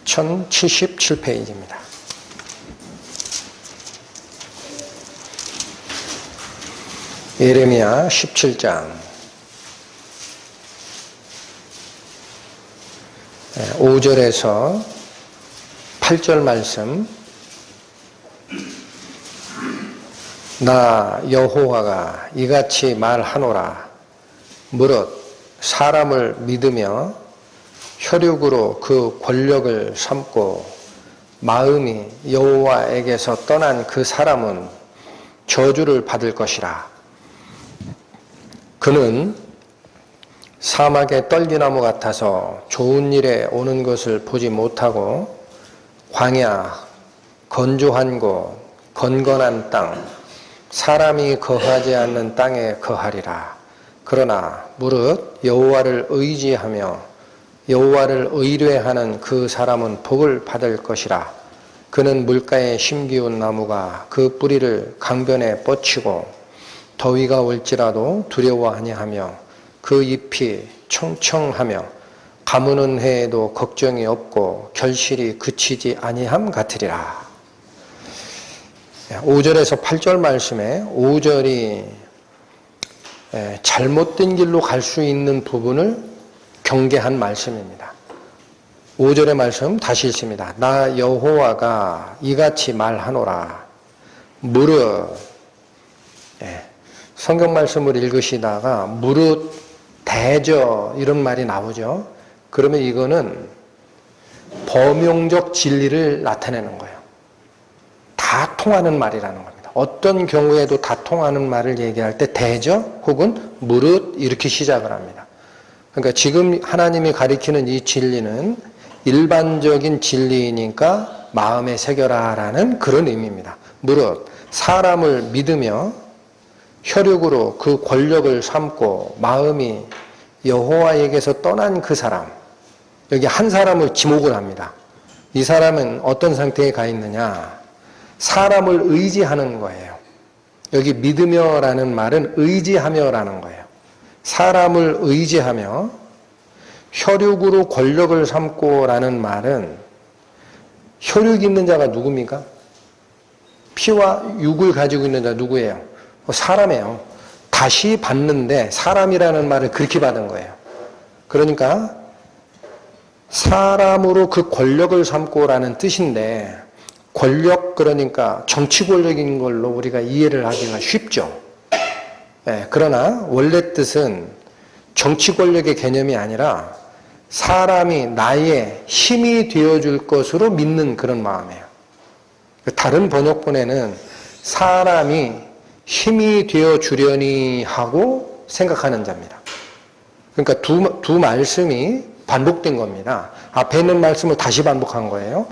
S1: 1077페이지입니다. 예레미야 17장 5절에서 8절 말씀. 나 여호와가 이같이 말하노라. 무릇 사람을 믿으며 혈육으로 그 권력을 삼고 마음이 여호와에게서 떠난 그 사람은 저주를 받을 것이라. 그는 사막의 떨기나무 같아서 좋은 일에 오는 것을 보지 못하고 광야, 건조한 곳, 건건한 땅, 사람이 거하지 않는 땅에 거하리라. 그러나 무릇 여호와를 의지하며 여호와를 의뢰하는 그 사람은 복을 받을 것이라. 그는 물가에 심기운 나무가 그 뿌리를 강변에 뻗치고 더위가 올지라도 두려워 아니하며 그 잎이 청청하며 가무는 해에도 걱정이 없고 결실이 그치지 아니함 같으리라. 5절에서 8절 말씀에 5절이 잘못된 길로 갈 수 있는 부분을 경계한 말씀입니다. 5절의 말씀 다시 읽습니다. 나 여호와가 이같이 말하노라. 무릇, 성경 말씀을 읽으시다가 무릇 대저 이런 말이 나오죠. 그러면 이거는 범용적 진리를 나타내는 거예요. 다 통하는 말이라는 겁니다. 어떤 경우에도 다 통하는 말을 얘기할 때 대저 혹은 무릇 이렇게 시작을 합니다. 그러니까 지금 하나님이 가리키는 이 진리는 일반적인 진리이니까 마음에 새겨라라는 그런 의미입니다. 무릇 사람을 믿으며 혈육으로 그 권력을 삼고 마음이 여호와에게서 떠난 그 사람, 여기 한 사람을 지목을 합니다. 이 사람은 어떤 상태에 가 있느냐? 사람을 의지하는 거예요. 여기 믿으며라는 말은 의지하며라는 거예요. 사람을 의지하며 혈육으로 권력을 삼고라는 말은 혈육 있는 자가 누굽니까? 피와 육을 가지고 있는 자 누구예요? 사람이에요. 다시 받는데 사람이라는 말을 그렇게 받은 거예요. 그러니까 사람으로 그 권력을 삼고라는 뜻인데 권력 그러니까 정치 권력인 걸로 우리가 이해를 하기가 쉽죠. 네, 그러나 원래 뜻은 정치 권력의 개념이 아니라 사람이 나의 힘이 되어줄 것으로 믿는 그런 마음이에요. 다른 번역본에는 사람이 힘이 되어주려니 하고 생각하는 자입니다. 그러니까 두 말씀이 반복된 겁니다. 앞에 있는 말씀을 다시 반복한 거예요.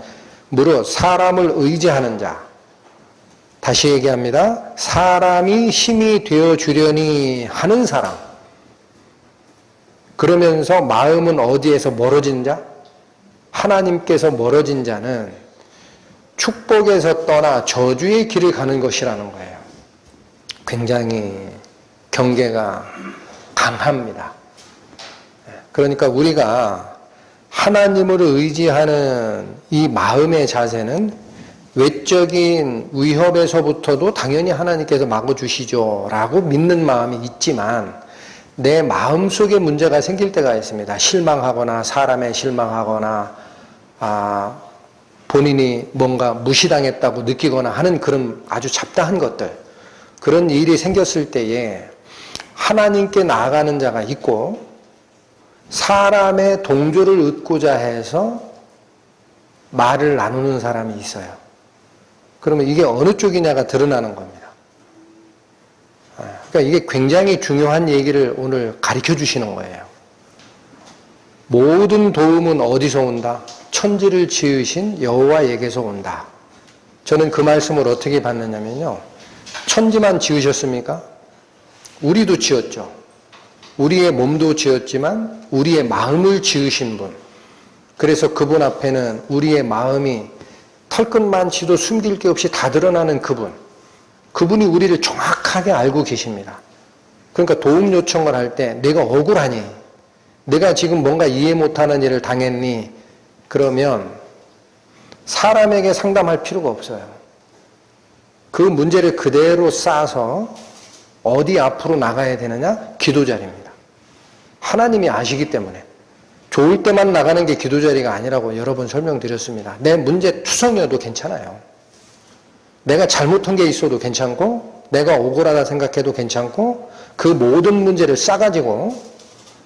S1: 무릇 사람을 의지하는 자. 다시 얘기합니다. 사람이 힘이 되어주려니 하는 사람. 그러면서 마음은 어디에서 멀어진 자? 하나님께서 멀어진 자는 축복에서 떠나 저주의 길을 가는 것이라는 거예요. 굉장히 경계가 강합니다. 그러니까 우리가 하나님을 의지하는 이 마음의 자세는 외적인 위협에서부터도 당연히 하나님께서 막아주시죠 라고 믿는 마음이 있지만 내 마음속에 문제가 생길 때가 있습니다. 실망하거나 사람에 실망하거나 본인이 뭔가 무시당했다고 느끼거나 하는 그런 아주 잡다한 것들, 그런 일이 생겼을 때에 하나님께 나아가는 자가 있고 사람의 동조를 얻고자 해서 말을 나누는 사람이 있어요. 그러면 이게 어느 쪽이냐가 드러나는 겁니다. 그러니까 이게 굉장히 중요한 얘기를 오늘 가르쳐 주시는 거예요. 모든 도움은 어디서 온다? 천지를 지으신 여호와에게서 온다. 저는 그 말씀을 어떻게 받느냐면요. 천지만 지으셨습니까? 우리도 지었죠. 우리의 몸도 지었지만 우리의 마음을 지으신 분. 그래서 그분 앞에는 우리의 마음이 털끝만치도 숨길 게 없이 다 드러나는 그분. 그분이 우리를 정확하게 알고 계십니다. 그러니까 도움 요청을 할 때 내가 억울하니? 내가 지금 뭔가 이해 못하는 일을 당했니? 그러면 사람에게 상담할 필요가 없어요. 그 문제를 그대로 싸서 어디 앞으로 나가야 되느냐? 기도 자리입니다. 하나님이 아시기 때문에. 좋을 때만 나가는 게 기도 자리가 아니라고 여러 번 설명드렸습니다. 내 문제 투성이어도 괜찮아요. 내가 잘못한 게 있어도 괜찮고 내가 억울하다 생각해도 괜찮고 그 모든 문제를 싸가지고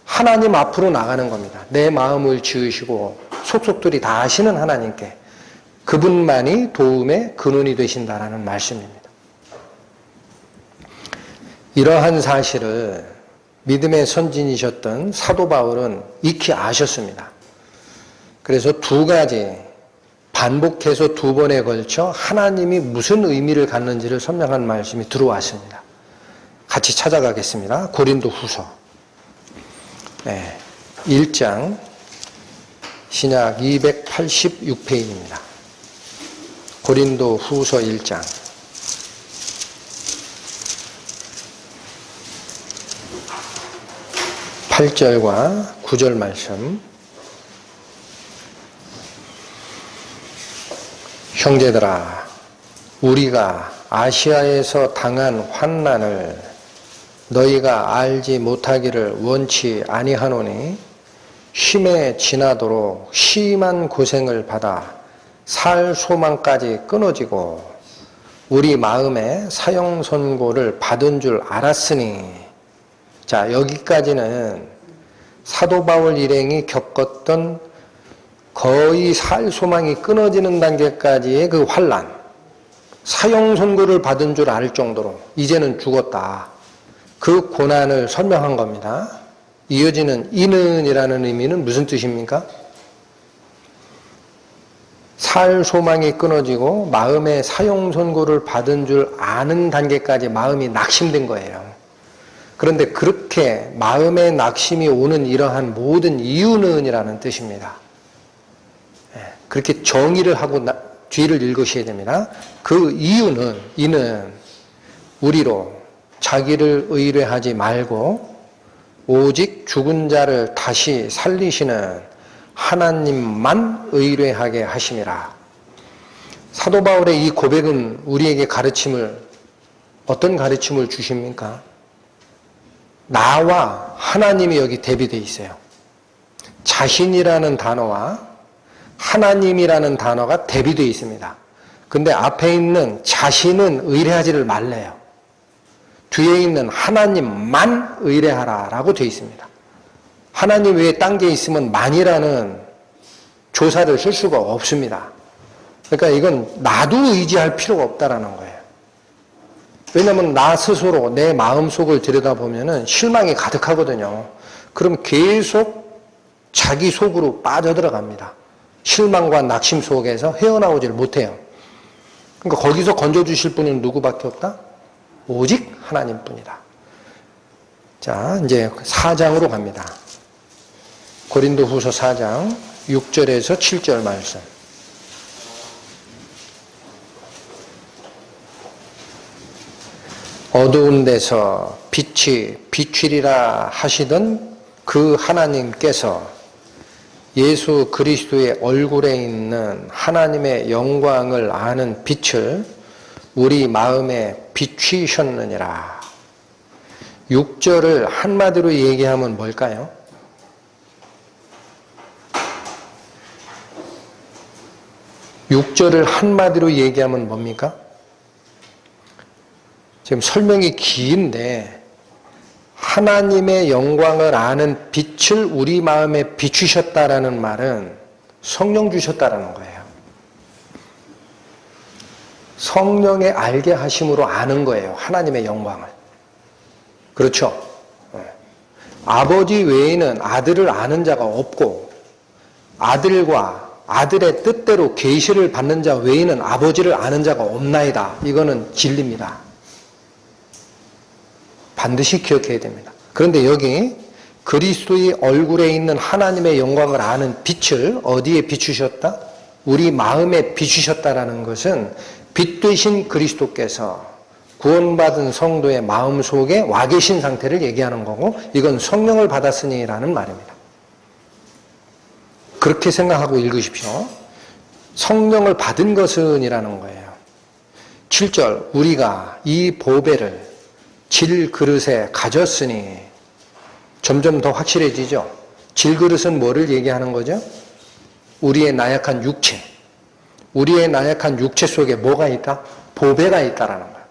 S1: 하나님 앞으로 나가는 겁니다. 내 마음을 지으시고 속속들이 다 아시는 하나님께 그분만이 도움의 근원이 되신다라는 말씀입니다. 이러한 사실을 믿음의 선진이셨던 사도 바울은 익히 아셨습니다. 그래서 두 가지 반복해서 두 번에 걸쳐 하나님이 무슨 의미를 갖는지를 설명한 말씀이 들어왔습니다. 같이 찾아가겠습니다. 고린도 후서 1장 신약 286페이지입니다. 고린도 후서 1장 8절과 9절 말씀. 형제들아, 우리가 아시아에서 당한 환난을 너희가 알지 못하기를 원치 아니하노니 쉼에 지나도록 심한 고생을 받아 살 소망까지 끊어지고 우리 마음에 사형 선고를 받은 줄 알았으니. 자, 여기까지는 사도 바울 일행이 겪었던 거의 살 소망이 끊어지는 단계까지의 그 환난, 사형 선고를 받은 줄 알 정도로 이제는 죽었다. 그 고난을 설명한 겁니다. 이어지는 이는이라는 의미는 무슨 뜻입니까? 살 소망이 끊어지고 마음의 사형 선고를 받은 줄 아는 단계까지 마음이 낙심된 거예요. 그런데 그렇게 마음의 낙심이 오는 이러한 모든 이유는이라는 뜻입니다. 그렇게 정의를 하고 뒤를 읽으셔야 됩니다. 그 이유는, 이는 우리로 자기를 의뢰하지 말고 오직 죽은 자를 다시 살리시는 하나님만 의뢰하게 하심이라. 사도 바울의 이 고백은 우리에게 어떤 가르침을 주십니까? 나와 하나님이 여기 대비되어 있어요. 자신이라는 단어와 하나님이라는 단어가 대비되어 있습니다. 근데 앞에 있는 자신은 의뢰하지를 말래요. 뒤에 있는 하나님만 의뢰하라 라고 되어 있습니다. 하나님 외에 딴 게 있으면 만이라는 조사를 쓸 수가 없습니다. 그러니까 이건 나도 의지할 필요가 없다라는 거예요. 왜냐하면 나 스스로 내 마음속을 들여다보면 실망이 가득하거든요. 그럼 계속 자기 속으로 빠져들어갑니다. 실망과 낙심 속에서 헤어나오질 못해요. 그러니까 거기서 건져주실 분은 누구밖에 없다? 오직 하나님뿐이다. 자, 이제 4장으로 갑니다. 고린도후서 4장 6절에서 7절 말씀. 어두운 데서 빛이 비추리라 하시던 그 하나님께서 예수 그리스도의 얼굴에 있는 하나님의 영광을 아는 빛을 우리 마음에 비추셨느니라. 6절을 한마디로 얘기하면 뭘까요? (6절을) 한마디로 얘기하면 뭡니까? 지금 설명이 긴데 하나님의 영광을 아는 빛을 우리 마음에 비추셨다라는 말은 성령 주셨다라는 거예요. 성령의 알게 하심으로 아는 거예요. 하나님의 영광을. 그렇죠? 아버지 외에는 아들을 아는 자가 없고 아들과 아들의 뜻대로 계시를 받는 자 외에는 아버지를 아는 자가 없나이다. 이거는 진리입니다. 반드시 기억해야 됩니다. 그런데 여기 그리스도의 얼굴에 있는 하나님의 영광을 아는 빛을 어디에 비추셨다? 우리 마음에 비추셨다라는 것은 빛 되신 그리스도께서 구원받은 성도의 마음속에 와 계신 상태를 얘기하는 거고 이건 성령을 받았으니라는 말입니다. 그렇게 생각하고 읽으십시오. 성령을 받은 것은 이라는 거예요. 7절 우리가 이 보배를 질그릇에 가졌으니 점점 더 확실해지죠. 질그릇은 뭐를 얘기하는 거죠? 우리의 나약한 육체. 우리의 나약한 육체 속에 뭐가 있다? 보배가 있다라는 거예요.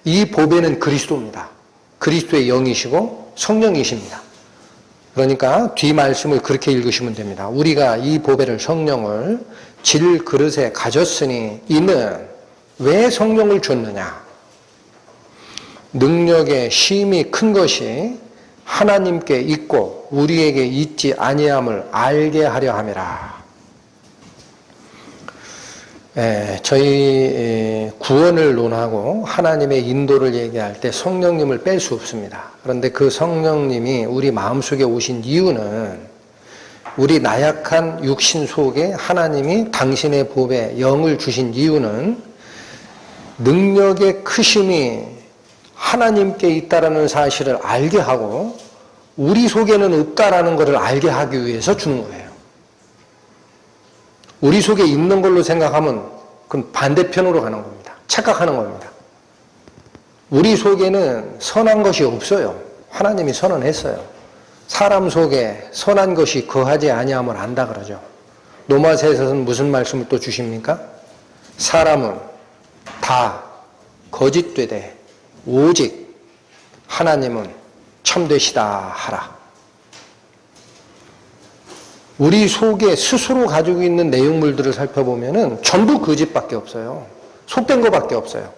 S1: 이 보배는 그리스도입니다. 그리스도의 영이시고 성령이십니다. 그러니까 뒤 말씀을 그렇게 읽으시면 됩니다. 우리가 이 보배를 성령을 질그릇에 가졌으니 이는 왜 성령을 줬느냐? 능력의 쉼이 큰 것이 하나님께 있고 우리에게 있지 아니함을 알게 하려 함이라. 저희 구원을 논하고 하나님의 인도를 얘기할 때 성령님을 뺄 수 없습니다. 그런데 그 성령님이 우리 마음속에 오신 이유는 우리 나약한 육신 속에 하나님이 당신의 보배 영을 주신 이유는 능력의 크심이 하나님께 있다라는 사실을 알게 하고 우리 속에는 없다라는 것을 알게 하기 위해서 주는 거예요. 우리 속에 있는 걸로 생각하면 그건 반대편으로 가는 겁니다. 착각하는 겁니다. 우리 속에는 선한 것이 없어요. 하나님이 선언했어요. 사람 속에 선한 것이 거하지 아니함을 안다 그러죠. 로마서에서는 무슨 말씀을 또 주십니까? 사람은 다 거짓되되 오직 하나님은 참되시다 하라. 우리 속에 스스로 가지고 있는 내용물들을 살펴보면은 전부 거짓밖에 없어요. 속된 것밖에 없어요.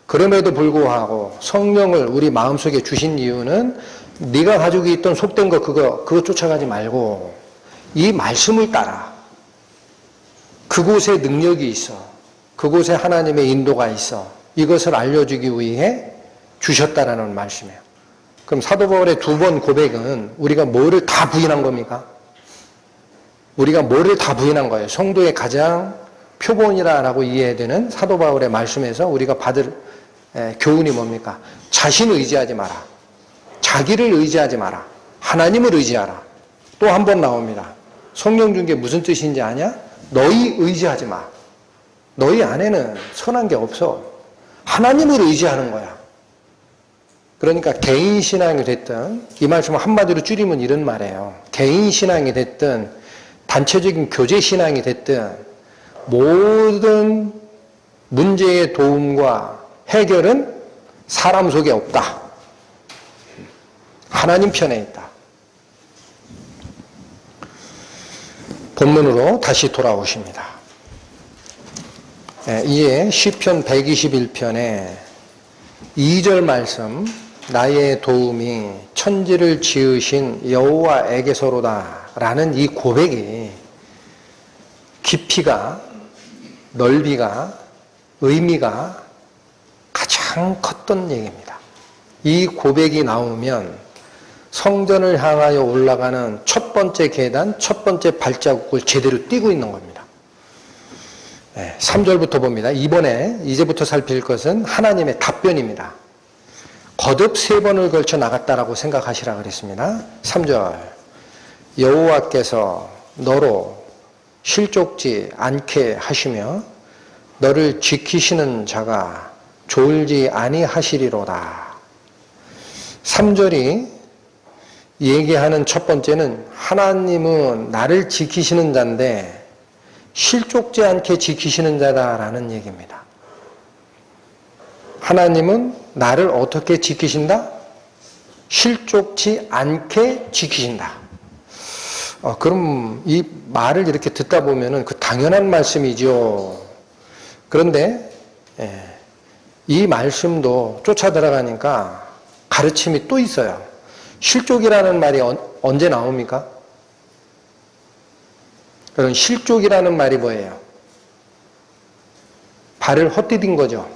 S1: 그럼에도 불구하고 성령을 우리 마음속에 주신 이유는 네가 가지고 있던 속된 거 그거 쫓아가지 말고 이 말씀을 따라. 그곳에 능력이 있어. 그곳에 하나님의 인도가 있어. 이것을 알려주기 위해 주셨다라는 말씀이에요. 그럼 사도 바울의 2번 고백은 우리가 뭐를 다 부인한 겁니까? 우리가 뭐를 다 부인한 거예요. 성도의 가장 표본이라고 이해되는 사도 바울의 말씀에서 우리가 받을 교훈이 뭡니까? 자신을 의지하지 마라. 자기를 의지하지 마라. 하나님을 의지하라. 또 한 번 나옵니다. 성령 준 게 무슨 뜻인지 아냐? 너희 의지하지 마. 너희 안에는 선한 게 없어. 하나님을 의지하는 거야. 그러니까 개인 신앙이 됐든, 이 말씀을 한마디로 줄이면 이런 말이에요. 개인 신앙이 됐든 단체적인 교제 신앙이 됐든 모든 문제의 도움과 해결은 사람 속에 없다. 하나님 편에 있다. 본문으로 다시 돌아오십니다. 이에 시편 121편에 2절 말씀, 나의 도움이 천지를 지으신 여호와에게서로다 라는 이 고백이 깊이가, 넓이가, 의미가 가장 컸던 얘기입니다. 이 고백이 나오면 성전을 향하여 올라가는 첫 번째 계단, 첫 번째 발자국을 제대로 띄고 있는 겁니다. 3절부터 봅니다. 이제부터 살필 것은 하나님의 답변입니다. 거듭 3번을 걸쳐 나갔다라고 생각하시라 그랬습니다. 3절, 여호와께서 너로 실족지 않게 하시며 너를 지키시는 자가 졸지 아니하시리로다. 3절이 얘기하는 첫 번째는 하나님은 나를 지키시는 자인데 실족지 않게 지키시는 자다라는 얘기입니다. 하나님은 나를 어떻게 지키신다? 실족지 않게 지키신다. 그럼 이 말을 이렇게 듣다 보면은 그 당연한 말씀이죠. 그런데 이 말씀도 쫓아 들어가니까 가르침이 또 있어요. 실족이라는 말이 언제 나옵니까? 그럼 실족이라는 말이 뭐예요? 발을 헛디딘 거죠.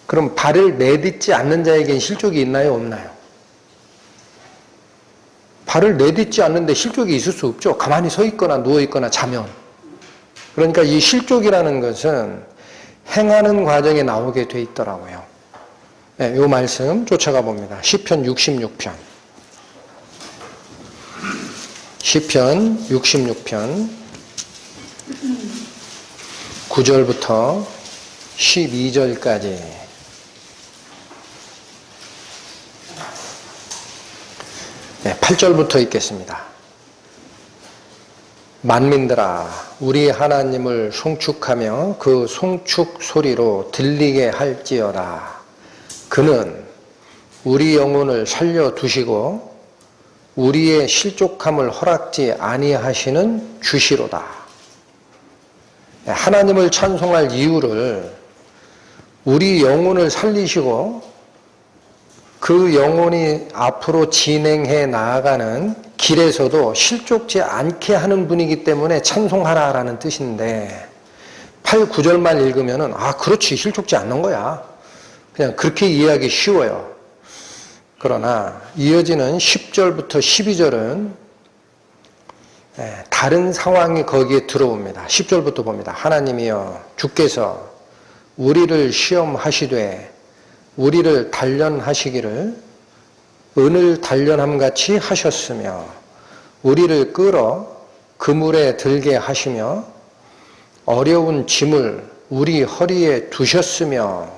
S1: 그럼 발을 내딛지 않는 자에겐 실족이 있나요? 없나요? 발을 내딛지 않는데 실족이 있을 수 없죠. 가만히 서 있거나 누워 있거나 자면. 그러니까 이 실족이라는 것은 행하는 과정에 나오게 돼 있더라고요. 이 말씀 쫓아가 봅니다. 시편 66편. 시편 66편 9절부터 12절까지. 8절부터 읽겠습니다. 만민들아, 우리 하나님을 송축하며 그 송축 소리로 들리게 할지어다. 그는 우리 영혼을 살려두시고 우리의 실족함을 허락지 아니하시는 주시로다. 하나님을 찬송할 이유를 우리 영혼을 살리시고 그 영혼이 앞으로 진행해 나아가는 길에서도 실족지 않게 하는 분이기 때문에 찬송하라라는 뜻인데 8, 9절만 읽으면은 그렇지, 실족지 않는 거야. 그냥 그렇게 이해하기 쉬워요. 그러나 이어지는 10절부터 12절은 다른 상황이 거기에 들어옵니다. 10절부터 봅니다. 하나님이여, 주께서 우리를 시험하시되 우리를 단련하시기를 은을 단련함같이 하셨으며 우리를 끌어 그물에 들게 하시며 어려운 짐을 우리 허리에 두셨으며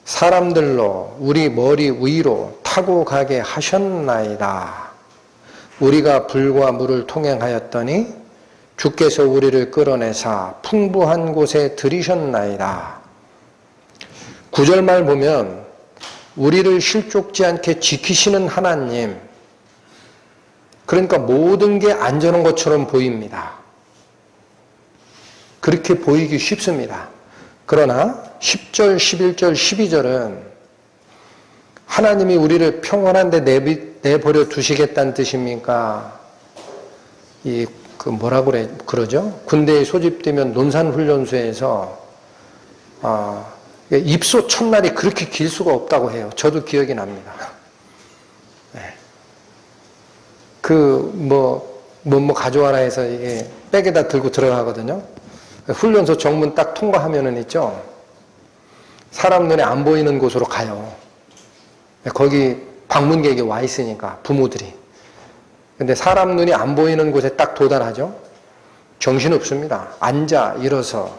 S1: 사람들로 우리 머리 위로 타고 가게 하셨나이다. 우리가 불과 물을 통행하였더니 주께서 우리를 끌어내사 풍부한 곳에 들이셨나이다. 9절 말 보면 우리를 실족지 않게 지키시는 하나님, 그러니까 모든 게 안전한 것처럼 보입니다. 그렇게 보이기 쉽습니다. 그러나 10절, 11절, 12절은 하나님이 우리를 평온한데 내버려 두시겠다는 뜻입니까? 그러죠? 군대에 소집되면 논산훈련소에서, 입소 첫날이 그렇게 길 수가 없다고 해요. 저도 기억이 납니다. 네. 가져와라 해서 이게 백에다 들고 들어가거든요. 훈련소 정문 딱 통과하면은 있죠. 사람 눈에 안 보이는 곳으로 가요. 거기 방문객이 와 있으니까, 부모들이. 근데 사람 눈이 안 보이는 곳에 딱 도달하죠. 정신없습니다. 앉아, 일어서,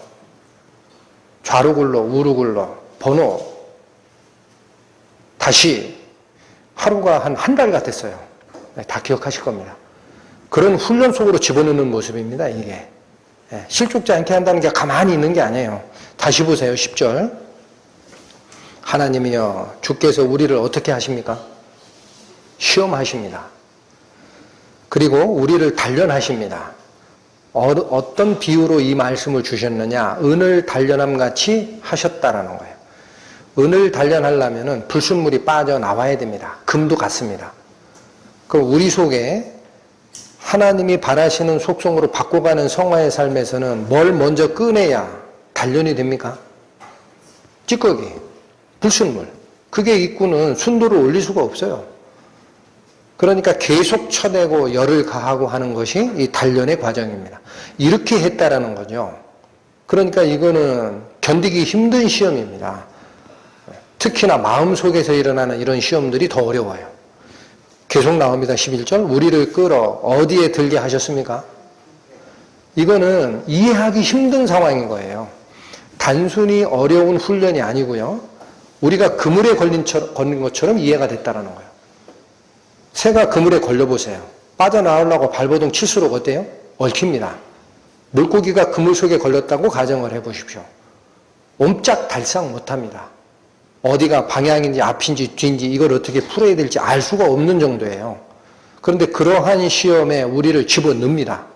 S1: 좌로 굴러, 우로 굴러, 번호. 다시 하루가 한 달 같았어요. 다 기억하실 겁니다. 그런 훈련 속으로 집어넣는 모습입니다, 이게. 실족지 않게 한다는 게 가만히 있는 게 아니에요. 다시 보세요, 10절. 하나님이여, 주께서 우리를 어떻게 하십니까? 시험하십니다. 그리고 우리를 단련하십니다. 어떤 비유로 이 말씀을 주셨느냐? 은을 단련함 같이 하셨다라는 거예요. 은을 단련하려면 불순물이 빠져나와야 됩니다. 금도 같습니다. 그럼 우리 속에 하나님이 바라시는 속성으로 바꿔가는 성화의 삶에서는 뭘 먼저 꺼내야 단련이 됩니까? 찌꺼기, 불순물. 그게 있고는 순도를 올릴 수가 없어요. 그러니까 계속 쳐내고 열을 가하고 하는 것이 이 단련의 과정입니다. 이렇게 했다라는 거죠. 그러니까 이거는 견디기 힘든 시험입니다. 특히나 마음속에서 일어나는 이런 시험들이 더 어려워요. 계속 나옵니다. 11절. 우리를 끌어 어디에 들게 하셨습니까? 이거는 이해하기 힘든 상황인 거예요. 단순히 어려운 훈련이 아니고요. 우리가 그물에 걸린 것처럼 이해가 됐다라는 거예요. 새가 그물에 걸려보세요. 빠져나오려고 발버둥 칠수록 어때요? 얽힙니다. 물고기가 그물 속에 걸렸다고 가정을 해보십시오. 옴짝달싹 못합니다. 어디가 방향인지 앞인지 뒤인지 이걸 어떻게 풀어야 될지 알 수가 없는 정도예요. 그런데 그러한 시험에 우리를 집어넣습니다.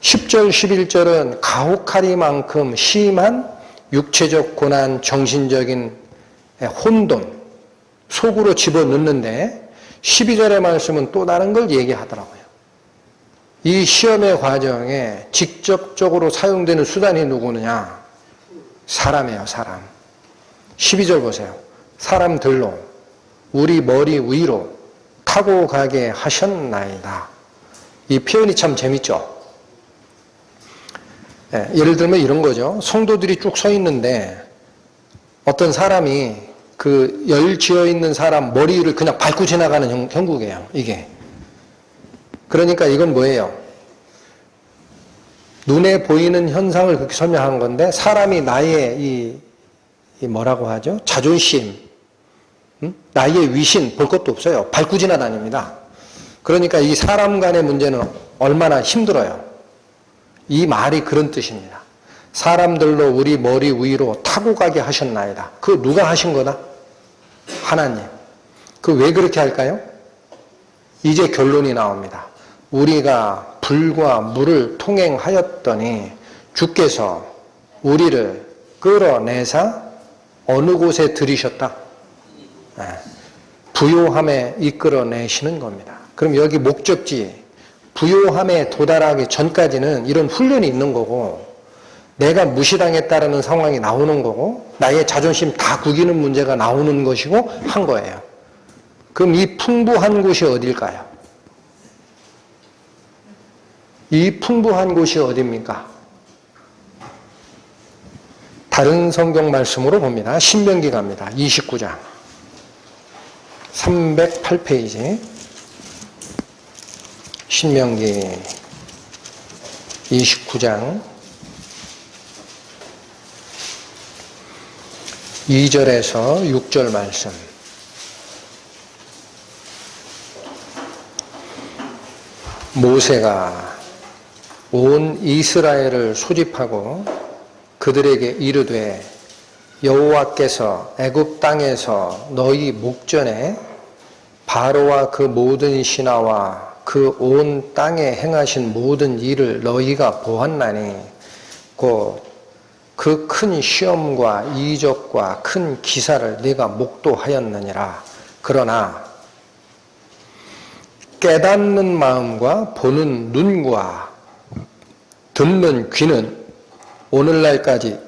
S1: 10절, 11절은 가혹하리만큼 심한 육체적 고난, 정신적인 혼돈, 속으로 집어넣는데 12절의 말씀은 또 다른 걸 얘기하더라고요. 이 시험의 과정에 직접적으로 사용되는 수단이 누구느냐? 사람이에요, 사람. 12절 보세요. 사람들로 우리 머리 위로 타고 가게 하셨나이다. 이 표현이 참 재밌죠? 예를 들면 이런 거죠. 성도들이 쭉 서 있는데 어떤 사람이 그 열 지어 있는 사람 머리를 그냥 밟고 지나가는 형국이에요, 이게. 그러니까 이건 뭐예요? 눈에 보이는 현상을 그렇게 설명한 건데, 사람이 나의 이 뭐라고 하죠? 자존심, 나의 위신 볼 것도 없어요. 밟고 지나다닙니다. 그러니까 이 사람 간의 문제는 얼마나 힘들어요. 이 말이 그런 뜻입니다. 사람들로 우리 머리 위로 타고 가게 하셨나이다. 그거 누가 하신 거다? 하나님. 그 왜 그렇게 할까요? 이제 결론이 나옵니다. 우리가 불과 물을 통행하였더니 주께서 우리를 끌어내사 어느 곳에 들이셨다? 부요함에 이끌어내시는 겁니다. 그럼 여기 목적지, 부요함에 도달하기 전까지는 이런 훈련이 있는 거고, 내가 무시당했다라는 상황이 나오는 거고, 나의 자존심 다 구기는 문제가 나오는 것이고 한 거예요. 그럼 이 풍부한 곳이 어딜까요? 이 풍부한 곳이 어디입니까? 다른 성경 말씀으로 봅니다. 신명기 갑니다. 29장 308페이지 신명기 29장 2절에서 6절 말씀. 모세가 온 이스라엘을 소집하고 그들에게 이르되 여호와께서 애굽 땅에서 너희 목전에 바로와 그 모든 신하와 그 온 땅에 행하신 모든 일을 너희가 보았나니 곧 그 큰 시험과 이적과 큰 기사를 네가 목도하였느니라. 그러나 깨닫는 마음과 보는 눈과 듣는 귀는 오늘날까지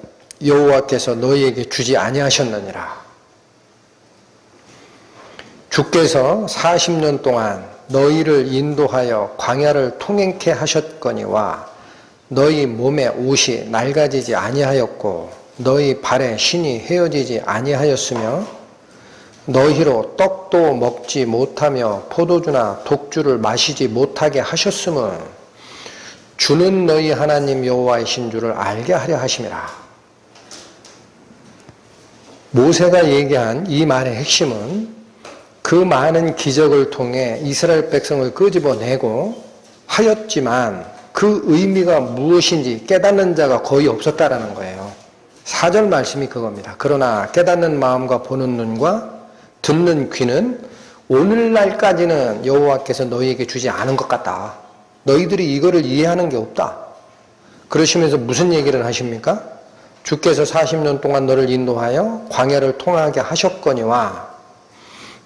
S1: 여호와께서 너희에게 주지 아니하셨느니라. 주께서 40년 동안 너희를 인도하여 광야를 통행케 하셨거니와 너희 몸에 옷이 낡아지지 아니하였고 너희 발에 신이 헤어지지 아니하였으며 너희로 떡도 먹지 못하며 포도주나 독주를 마시지 못하게 하셨음은 주는 너희 하나님 여호와이신 줄을 알게 하려 하심이라. 모세가 얘기한 이 말의 핵심은 그 많은 기적을 통해 이스라엘 백성을 끄집어내고 하였지만 그 의미가 무엇인지 깨닫는 자가 거의 없었다라는 거예요. 4절 말씀이 그겁니다. 그러나 깨닫는 마음과 보는 눈과 듣는 귀는 오늘날까지는 여호와께서 너희에게 주지 않은 것 같다. 너희들이 이거를 이해하는 게 없다. 그러시면서 무슨 얘기를 하십니까? 주께서 40년 동안 너를 인도하여 광야를 통하게 하셨거니와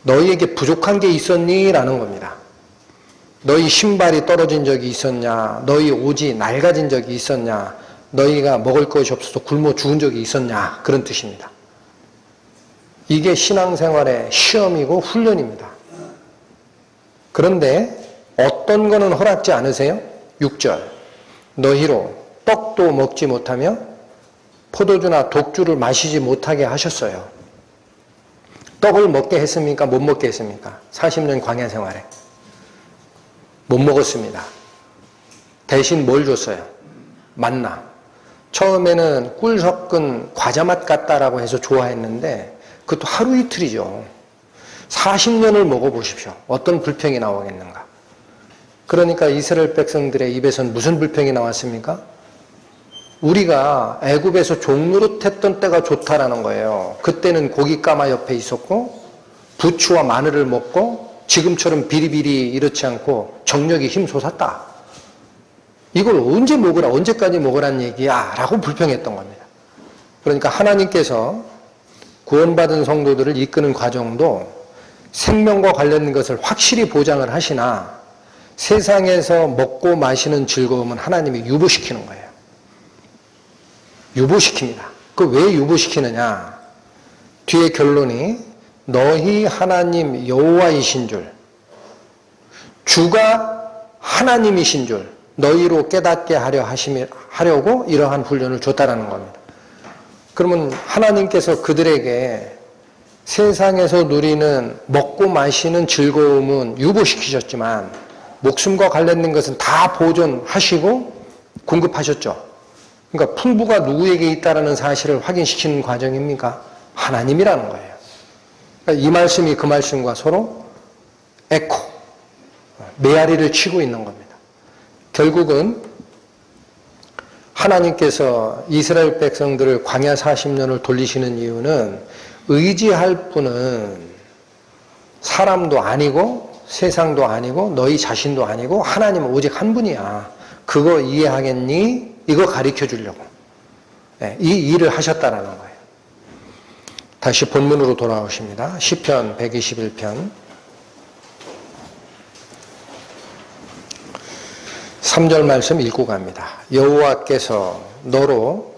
S1: 너희에게 부족한 게 있었니? 라는 겁니다. 너희 신발이 떨어진 적이 있었냐? 너희 옷이 낡아진 적이 있었냐? 너희가 먹을 것이 없어서 굶어 죽은 적이 있었냐? 그런 뜻입니다. 이게 신앙생활의 시험이고 훈련입니다. 그런데 어떤 거는 허락지 않으세요? 6절 너희로 떡도 먹지 못하며 포도주나 독주를 마시지 못하게 하셨어요. 떡을 먹게 했습니까? 못 먹게 했습니까? 40년 광야 생활에 못 먹었습니다. 대신 뭘 줬어요? 만나. 처음에는 꿀 섞은 과자 맛 같다라고 해서 좋아했는데 그것도 하루 이틀이죠. 40년을 먹어보십시오. 어떤 불평이 나오겠는가. 그러니까 이스라엘 백성들의 입에선 무슨 불평이 나왔습니까? 우리가 애굽에서 종노릇했던 때가 좋다라는 거예요. 그때는 고깃가마 옆에 있었고 부추와 마늘을 먹고 지금처럼 비리비리 이렇지 않고 정력이 힘솟았다. 이걸 언제 먹으라, 언제까지 먹으란 얘기야 라고 불평했던 겁니다. 그러니까 하나님께서 구원받은 성도들을 이끄는 과정도 생명과 관련된 것을 확실히 보장을 하시나 세상에서 먹고 마시는 즐거움은 하나님이 유보시키는 거예요. 유보시킵니다. 그 왜 유보시키느냐? 뒤에 결론이 너희 하나님 여호와이신 줄, 주가 하나님이신 줄 너희로 깨닫게 하려고 이러한 훈련을 줬다라는 겁니다. 그러면 하나님께서 그들에게 세상에서 누리는 먹고 마시는 즐거움은 유보시키셨지만 목숨과 관련된 것은 다 보존하시고 공급하셨죠. 그러니까 풍부가 누구에게 있다라는 사실을 확인시키는 과정입니까? 하나님이라는 거예요. 그러니까 이 말씀이 그 말씀과 서로 에코, 메아리를 치고 있는 겁니다. 결국은 하나님께서 이스라엘 백성들을 광야 40년을 돌리시는 이유는 의지할 분은 사람도 아니고 세상도 아니고 너희 자신도 아니고 하나님은 오직 한 분이야. 그거 이해하겠니? 이거 가르쳐 주려고 이 일을 하셨다라는 거예요. 다시 본문으로 돌아오십니다. 시편 121편 3절 말씀 읽고 갑니다. 여호와께서 너로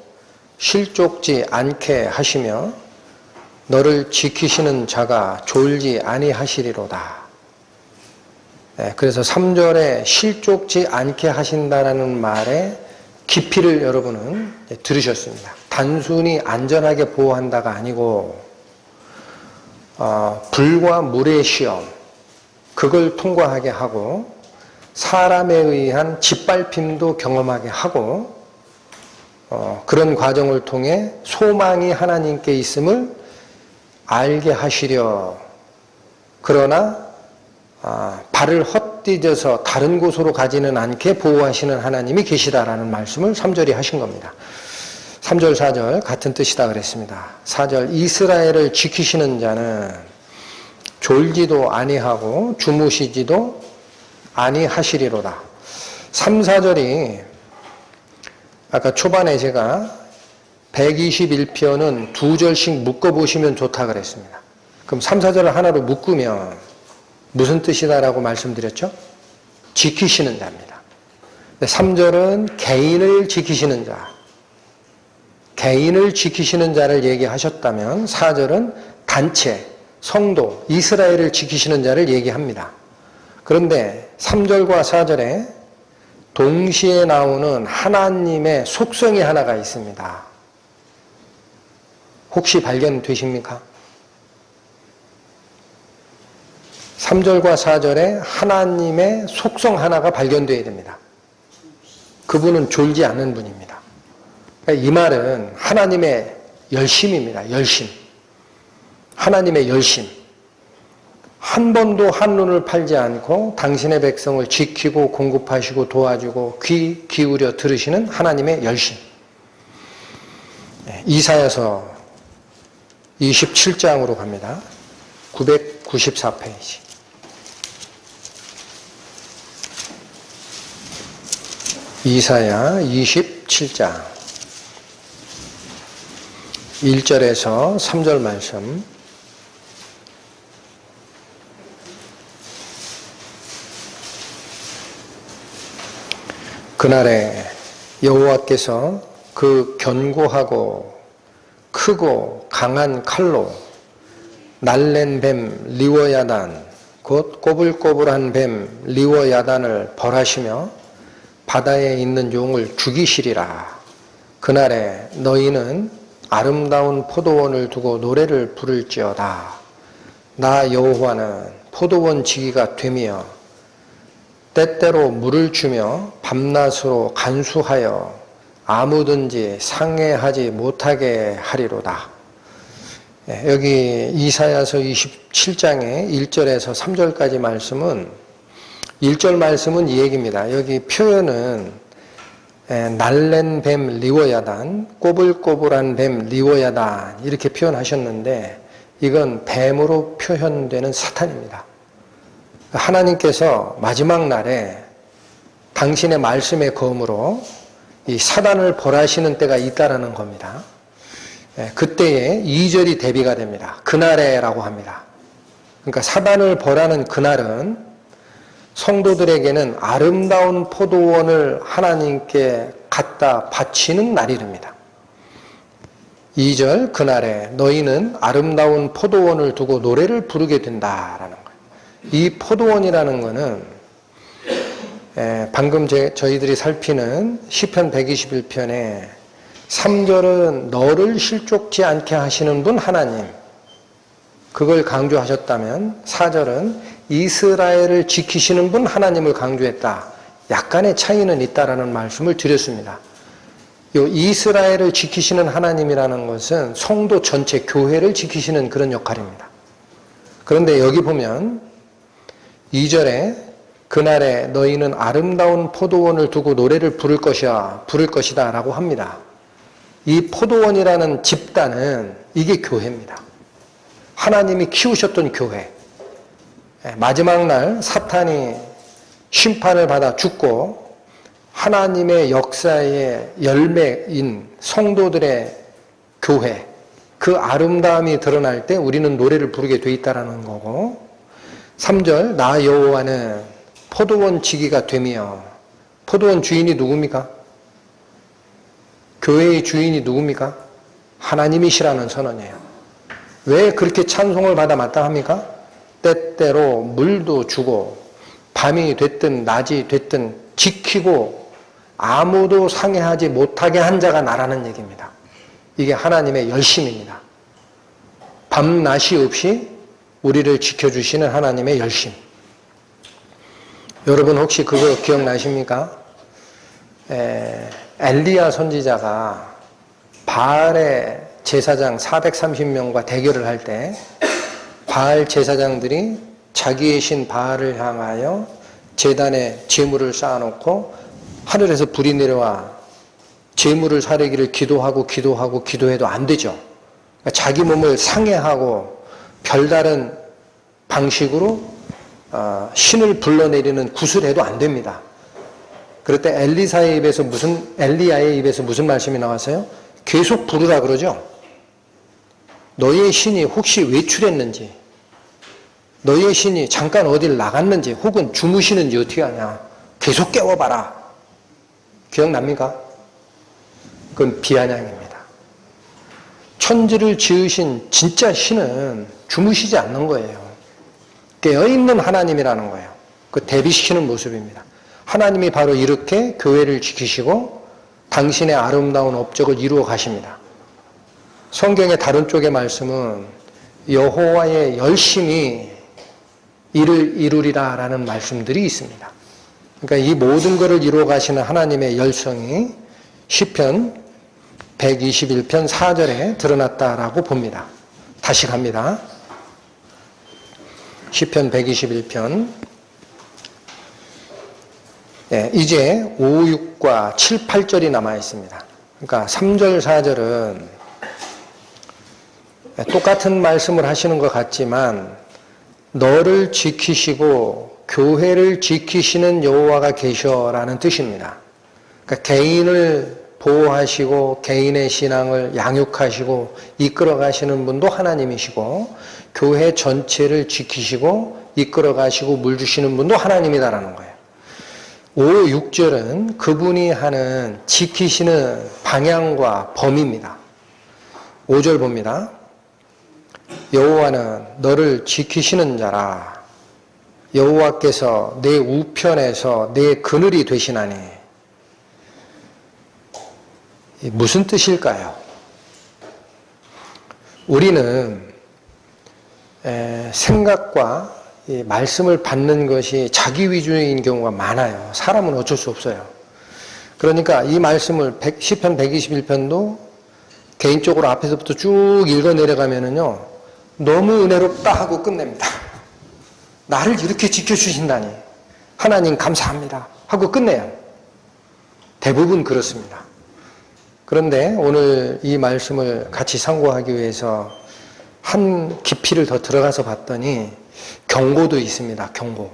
S1: 실족지 않게 하시며 너를 지키시는 자가 졸지 아니하시리로다. 그래서 3절에 실족지 않게 하신다라는 말에 깊이를 여러분은 들으셨습니다. 단순히 안전하게 보호한다가 아니고 불과 물의 시험, 그걸 통과하게 하고 사람에 의한 짓밟힘도 경험하게 하고 그런 과정을 통해 소망이 하나님께 있음을 알게 하시려. 그러나 발을 헛디뎌서 다른 곳으로 가지는 않게 보호하시는 하나님이 계시다라는 말씀을 3절이 하신 겁니다. 3절, 4절 같은 뜻이다 그랬습니다. 4절 이스라엘을 지키시는 자는 졸지도 아니하고 주무시지도 아니하시리로다. 3, 4절이 아까 초반에 제가 121편은 2절씩 묶어보시면 좋다 그랬습니다. 그럼 3, 4절을 하나로 묶으면 무슨 뜻이다라고 말씀드렸죠? 지키시는 자입니다. 3절은 개인을 지키시는 자, 개인을 지키시는 자를 얘기하셨다면 4절은 단체, 성도, 이스라엘을 지키시는 자를 얘기합니다. 그런데 3절과 4절에 동시에 나오는 하나님의 속성이 하나가 있습니다. 혹시 발견되십니까? 3절과 4절에 하나님의 속성 하나가 발견되어야 됩니다. 그분은 졸지 않는 분입니다. 이 말은 하나님의 열심입니다. 열심. 하나님의 열심. 한 번도 한눈을 팔지 않고 당신의 백성을 지키고 공급하시고 도와주고 귀 기울여 들으시는 하나님의 열심. 이사야서 27장으로 갑니다. 994페이지. 이사야 27장 1절에서 3절 말씀. 그날에 여호와께서 그 견고하고 크고 강한 칼로 날랜 뱀 리워야단 곧 꼬불꼬불한 뱀 리워야단을 벌하시며 바다에 있는 용을 죽이시리라. 그날에 너희는 아름다운 포도원을 두고 노래를 부를지어다. 나 여호와는 포도원 지기가 되며 때때로 물을 주며 밤낮으로 간수하여 아무든지 상해하지 못하게 하리로다. 여기 이사야서 27장의 1절에서 3절까지 말씀은 1절 말씀은 이 얘기입니다. 여기 표현은 날랜 뱀 리워야단, 꼬불꼬불한 뱀 리워야단 이렇게 표현하셨는데 이건 뱀으로 표현되는 사탄입니다. 하나님께서 마지막 날에 당신의 말씀의 검으로 이 사단을 벌하시는 때가 있다라는 겁니다. 그때에 2절이 대비가 됩니다. 그날에라고 합니다. 그러니까 사단을 벌하는 그날은 성도들에게는 아름다운 포도원을 하나님께 갖다 바치는 날이랍니다. 2절 그날에 너희는 아름다운 포도원을 두고 노래를 부르게 된다라는 거예요. 이 포도원이라는 것은 방금 저희들이 살피는 시편 121편에 3절은 너를 실족지 않게 하시는 분 하나님, 그걸 강조하셨다면 4절은 이스라엘을 지키시는 분 하나님을 강조했다. 약간의 차이는 있다라는 말씀을 드렸습니다. 이 이스라엘을 지키시는 하나님이라는 것은 성도 전체 교회를 지키시는 그런 역할입니다. 그런데 여기 보면 2절에 그날에 너희는 아름다운 포도원을 두고 노래를 부를 것이다 라고 합니다. 이 포도원이라는 집단은 이게 교회입니다. 하나님이 키우셨던 교회. 마지막 날 사탄이 심판을 받아 죽고 하나님의 역사의 열매인 성도들의 교회, 그 아름다움이 드러날 때 우리는 노래를 부르게 돼 있다는 거고 3절 나 여호와는 포도원 지기가 되며 포도원 주인이 누굽니까? 교회의 주인이 누굽니까? 하나님이시라는 선언이에요. 왜 그렇게 찬송을 받아 마땅합니까? 때때로 물도 주고 밤이 됐든 낮이 됐든 지키고 아무도 상해하지 못하게 한 자가 나라는 얘기입니다. 이게 하나님의 열심입니다. 밤낮이 없이 우리를 지켜주시는 하나님의 열심. 여러분 혹시 그거 기억나십니까? 엘리야 선지자가 바알의 제사장 430명과 대결을 할 때 바알 제사장들이 자기의 신 바알을 향하여 제단에 제물을 쌓아놓고 하늘에서 불이 내려와 제물을 사르기를 기도해도 안 되죠. 그러니까 자기 몸을 상해하고 별다른 방식으로 신을 불러내리는 구슬해도 안 됩니다. 그럴 때 엘리야의 입에서 무슨 말씀이 나왔어요? 계속 부르라 그러죠. 너희의 신이 혹시 외출했는지, 너희의 신이 잠깐 어딜 나갔는지, 혹은 주무시는지 어떻게 하냐. 계속 깨워봐라. 기억납니까? 그건 비아냥입니다. 천지를 지으신 진짜 신은 주무시지 않는 거예요. 깨어있는 하나님이라는 거예요. 그 대비시키는 모습입니다. 하나님이 바로 이렇게 교회를 지키시고 당신의 아름다운 업적을 이루어 가십니다. 성경의 다른 쪽의 말씀은 여호와의 열심히 이를 이루리라 라는 말씀들이 있습니다. 그러니까 이 모든 것을 이루어 가시는 하나님의 열성이 시편 121편 4절에 드러났다라고 봅니다. 다시 갑니다. 시편 121편. 네, 이제 5, 6과 7, 8절이 남아 있습니다. 그러니까 3절, 4절은 똑같은 말씀을 하시는 것 같지만 너를 지키시고 교회를 지키시는 여호와가 계셔라는 뜻입니다. 그러니까 개인을 보호하시고 개인의 신앙을 양육하시고 이끌어 가시는 분도 하나님이시고 교회 전체를 지키시고 이끌어 가시고 물 주시는 분도 하나님이다라는 거예요. 5, 6절은 그분이 하는 지키시는 방향과 범위입니다. 5절 봅니다. 여호와는 너를 지키시는 자라. 여호와께서 내 우편에서 내 그늘이 되시나니. 무슨 뜻일까요? 우리는 생각과 말씀을 받는 것이 자기 위주인 경우가 많아요. 사람은 어쩔 수 없어요. 그러니까 이 말씀을 시편 121편도 개인적으로 앞에서부터 쭉 읽어 내려가면은요, 너무 은혜롭다 하고 끝냅니다. 나를 이렇게 지켜주신다니 하나님 감사합니다 하고 끝내요. 대부분 그렇습니다. 그런데 오늘 이 말씀을 같이 상고하기 위해서 한 깊이를 더 들어가서 봤더니 경고도 있습니다. 경고.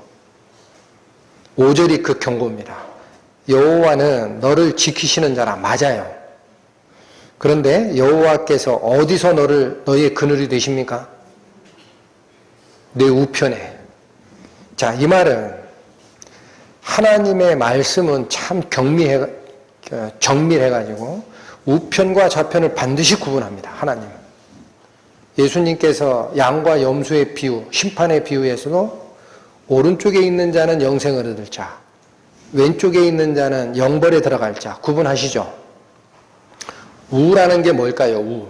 S1: 5절이 그 경고입니다. 여호와는 너를 지키시는 자라. 맞아요. 그런데 여호와께서 어디서 너의 그늘이 되십니까? 내 우편에. 자, 이 말은 하나님의 말씀은 참 정밀해가지고 우편과 좌편을 반드시 구분합니다. 하나님. 예수님께서 양과 염소의 비유, 심판의 비유에서도 오른쪽에 있는 자는 영생을 얻을 자, 왼쪽에 있는 자는 영벌에 들어갈 자, 구분하시죠? 우라는 게 뭘까요? 우.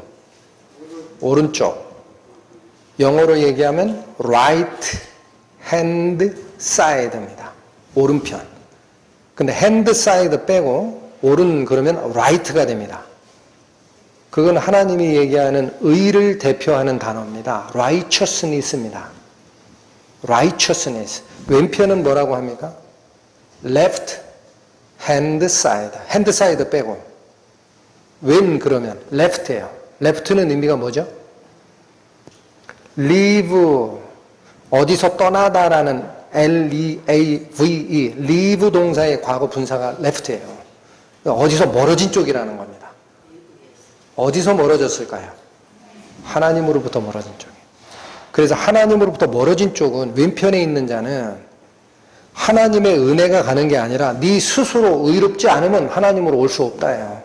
S1: 오른쪽. 영어로 얘기하면 right hand side입니다. 오른편. 근데 hand side 빼고 오른 그러면 right가 됩니다. 그건 하나님이 얘기하는 의를 대표하는 단어입니다. righteousness입니다. righteousness. 왼편은 뭐라고 합니까? left hand side. hand side 빼고. 왼 그러면 left예요. left는 의미가 뭐죠? leave, 어디서 떠나다라는 L-E-A-V-E, leave 동사의 과거 분사가 left예요. 어디서 멀어진 쪽이라는 겁니다. 어디서 멀어졌을까요? 하나님으로부터 멀어진 쪽이에요. 그래서 하나님으로부터 멀어진 쪽은 왼편에 있는 자는 하나님의 은혜가 가는 게 아니라 네 스스로 의롭지 않으면 하나님으로 올 수 없다예요.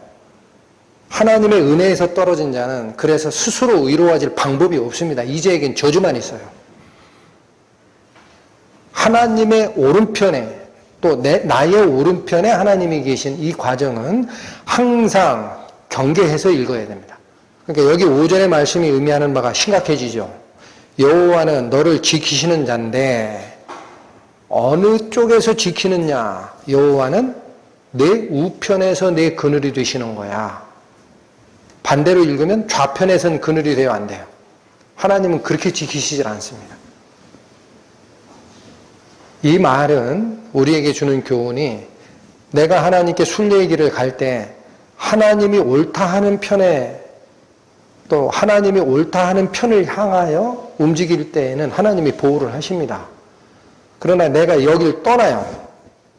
S1: 하나님의 은혜에서 떨어진 자는 그래서 스스로 의로워질 방법이 없습니다. 이제에겐 저주만 있어요. 하나님의 오른편에 또 나의 오른편에 하나님이 계신 이 과정은 항상 경계해서 읽어야 됩니다. 그러니까 여기 5절의 말씀이 의미하는 바가 심각해지죠. 여호와는 너를 지키시는 자인데 어느 쪽에서 지키느냐? 여호와는 내 우편에서 내 그늘이 되시는 거야. 반대로 읽으면 좌편에선 그늘이 되어 안 돼요. 하나님은 그렇게 지키시질 않습니다. 이 말은 우리에게 주는 교훈이 내가 하나님께 순례의 길을 갈 때 하나님이 옳다 하는 편에 또 하나님이 옳다 하는 편을 향하여 움직일 때에는 하나님이 보호를 하십니다. 그러나 내가 여길 떠나요.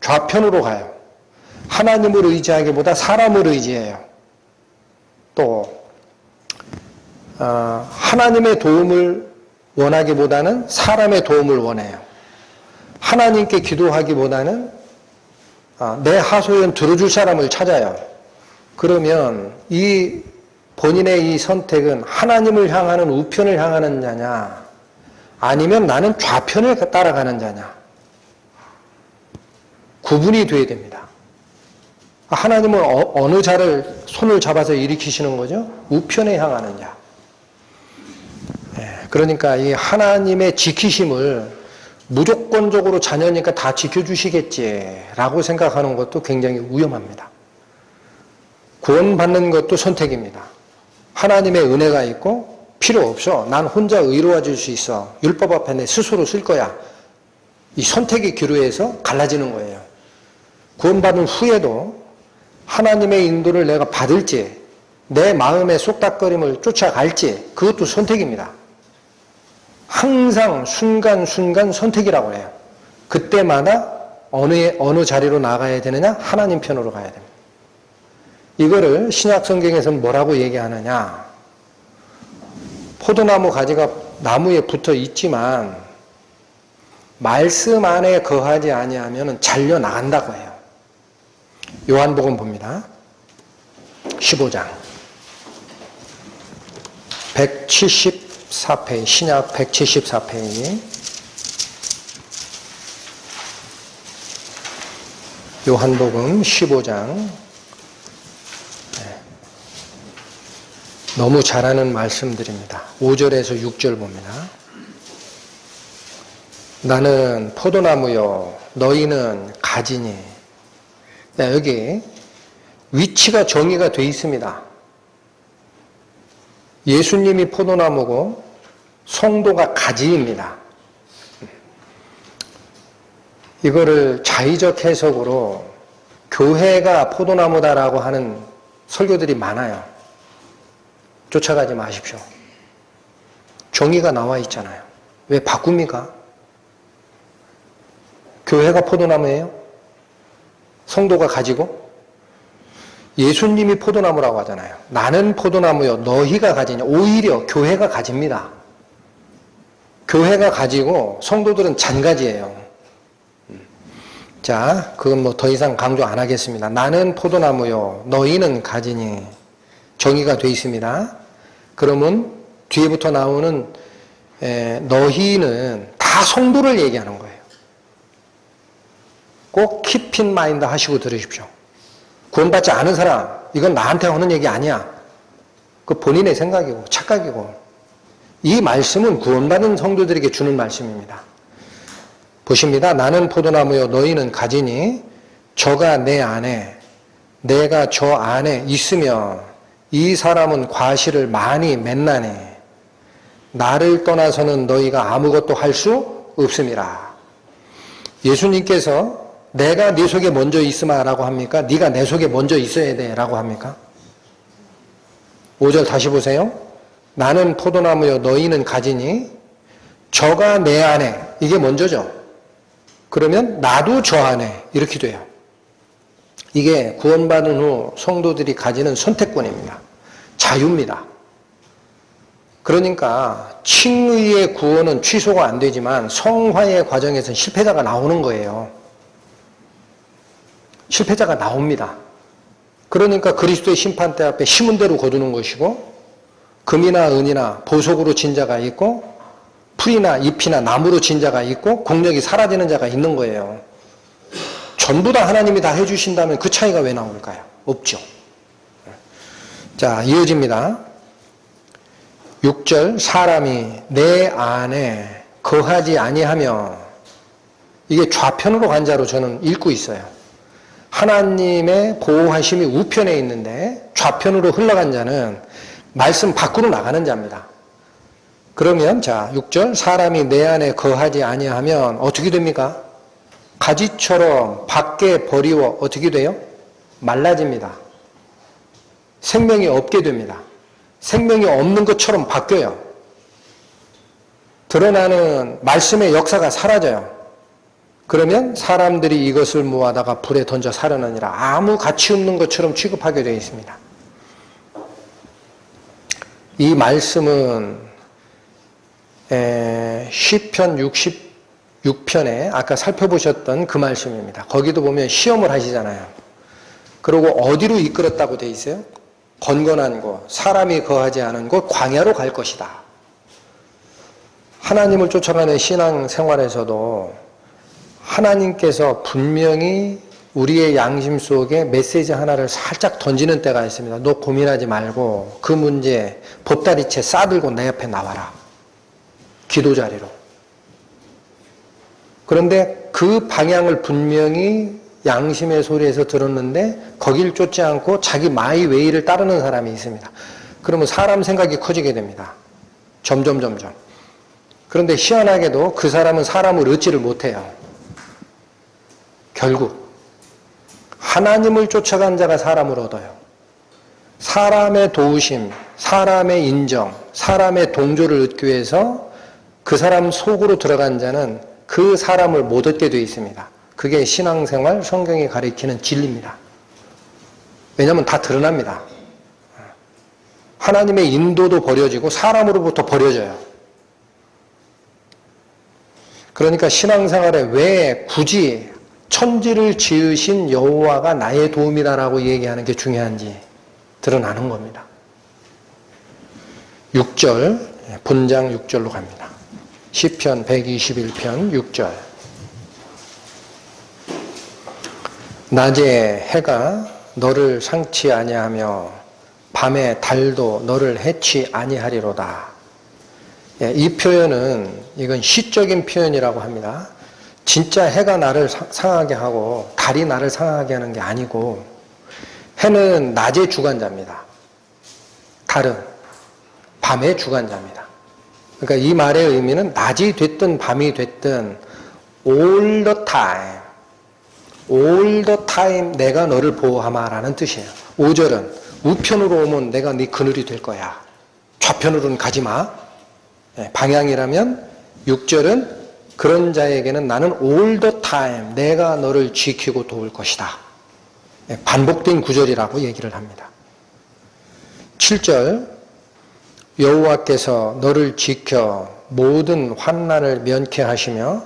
S1: 좌편으로 가요. 하나님을 의지하기보다 사람을 의지해요. 또 하나님의 도움을 원하기보다는 사람의 도움을 원해요. 하나님께 기도하기보다는 내 하소연 들어줄 사람을 찾아요. 그러면 이 본인의 이 선택은 하나님을 향하는 우편을 향하는 자냐, 아니면 나는 좌편을 따라가는 자냐, 구분이 돼야 됩니다. 하나님은 어느 자를 손을 잡아서 일으키시는 거죠? 우편에 향하는 자. 그러니까 이 하나님의 지키심을 무조건적으로 자녀니까 다 지켜주시겠지라고 생각하는 것도 굉장히 위험합니다. 구원받는 것도 선택입니다. 하나님의 은혜가 있고 필요 없어. 난 혼자 의로워질 수 있어. 율법 앞에 내 스스로 쓸 거야. 이 선택의 기로에서 갈라지는 거예요. 구원받은 후에도 하나님의 인도를 내가 받을지, 내 마음의 쏙닥거림을 쫓아갈지, 그것도 선택입니다. 항상 순간순간 선택이라고 해요. 그때마다 어느 자리로 나가야 되느냐? 하나님 편으로 가야 됩니다. 이거를 신약 성경에서는 뭐라고 얘기하느냐? 포도나무 가지가 나무에 붙어 있지만 말씀 안에 거하지 아니하면 잘려 나간다고 해요. 요한복음 봅니다. 15장 174페이지, 신약 174페이지. 요한복음 15장. 너무 잘하는 말씀들입니다. 5절에서 6절 봅니다. 나는 포도나무요, 너희는 가지니. 네, 여기 위치가 정의가 되어 있습니다. 예수님이 포도나무고 성도가 가지입니다. 이거를 자의적 해석으로 교회가 포도나무다라고 하는 설교들이 많아요. 쫓아가지 마십시오. 정의가 나와 있잖아요. 왜 바꿉니까? 교회가 포도나무예요? 성도가 가지고? 예수님이 포도나무라고 하잖아요. 나는 포도나무요, 너희가 가지냐. 오히려 교회가 가집니다. 교회가 가지고 성도들은 잔가지예요. 자, 그건 뭐 더 이상 강조 안 하겠습니다. 나는 포도나무요, 너희는 가지니. 정의가 되어 있습니다. 그러면 뒤에부터 나오는 너희는 다 성도를 얘기하는 거예요. 꼭 keep in mind 하시고 들으십시오. 구원받지 않은 사람, 이건 나한테 하는 얘기 아니야. 그 본인의 생각이고 착각이고. 이 말씀은 구원받은 성도들에게 주는 말씀입니다. 보십니다. 나는 포도나무요, 너희는 가지니 저가 내 안에, 내가 저 안에 있으며 이 사람은 과실을 많이 맺나니 나를 떠나서는 너희가 아무것도 할 수 없음이라. 예수님께서 내가 네 속에 먼저 있으마라고 합니까? 네가 내 속에 먼저 있어야 돼라고 합니까? 5절 다시 보세요. 나는 포도나무요, 너희는 가지니 저가 내 안에. 이게 먼저죠. 그러면 나도 저 안에. 이렇게 돼요. 이게 구원받은 후 성도들이 가지는 선택권입니다. 자유입니다. 그러니까 칭의의 구원은 취소가 안 되지만 성화의 과정에서는 실패자가 나오는 거예요. 실패자가 나옵니다. 그러니까 그리스도의 심판대 앞에 심은 대로 거두는 것이고, 금이나 은이나 보석으로 진 자가 있고, 풀이나 잎이나 나무로 진 자가 있고, 공력이 사라지는 자가 있는 거예요. 전부 다 하나님이 다 해주신다면 그 차이가 왜 나올까요? 없죠. 자, 이어집니다. 6절, 사람이 내 안에 거하지 아니하며, 이게 좌편으로 간 자로 저는 읽고 있어요. 하나님의 보호하심이 우편에 있는데 좌편으로 흘러간 자는 말씀 밖으로 나가는 자입니다. 그러면 자, 6절, 사람이 내 안에 거하지 아니하면 어떻게 됩니까? 가지처럼 밖에 버리워 어떻게 돼요? 말라집니다. 생명이 없게 됩니다. 생명이 없는 것처럼 바뀌어요. 드러나는 말씀의 역사가 사라져요. 그러면 사람들이 이것을 모아다가 불에 던져 사려느니라. 아무 가치 없는 것처럼 취급하게 되어 있습니다. 이 말씀은 시편 66편에 아까 살펴보셨던 그 말씀입니다. 거기도 보면 시험을 하시잖아요. 그리고 어디로 이끌었다고 되어 있어요? 건건한 곳, 사람이 거하지 않은 곳, 광야로 갈 것이다. 하나님을 쫓아가는 신앙 생활에서도 하나님께서 분명히 우리의 양심 속에 메시지 하나를 살짝 던지는 때가 있습니다. 너 고민하지 말고 그 문제 보따리채 싸들고 내 옆에 나와라. 기도 자리로. 그런데 그 방향을 분명히 양심의 소리에서 들었는데 거길 쫓지 않고 자기 마이 웨이를 따르는 사람이 있습니다. 그러면 사람 생각이 커지게 됩니다. 점점. 그런데 희한하게도 그 사람은 사람을 얻지를 못해요. 결국 하나님을 쫓아간 자가 사람을 얻어요. 사람의 도우심, 사람의 인정, 사람의 동조를 얻기 위해서 그 사람 속으로 들어간 자는 그 사람을 못 얻게 되어 있습니다. 그게 신앙생활, 성경이 가리키는 진리입니다. 왜냐하면 다 드러납니다. 하나님의 인도도 버려지고 사람으로부터 버려져요. 그러니까 신앙생활에 왜 굳이 천지를 지으신 여호와가 나의 도움이다라고 얘기하는 게 중요한지 드러나는 겁니다. 6절, 본장 6절로 갑니다. 시편 121편 6절. 낮에 해가 너를 상치 아니하며 밤에 달도 너를 해치 아니하리로다. 이 표현은 이건 시적인 표현이라고 합니다. 진짜 해가 나를 상하게 하고 달이 나를 상하게 하는 게 아니고 해는 낮의 주관자입니다. 달은 밤의 주관자입니다. 그러니까 이 말의 의미는 낮이 됐든 밤이 됐든 all the time 내가 너를 보호하마라는 뜻이에요. 5절은 우편으로 오면 내가 네 그늘이 될 거야. 좌편으로는 가지 마. 방향이라면 6절은 그런 자에게는 나는 all the time 내가 너를 지키고 도울 것이다. 반복된 구절이라고 얘기를 합니다. 7절 여호와께서 너를 지켜 모든 환난을 면케 하시며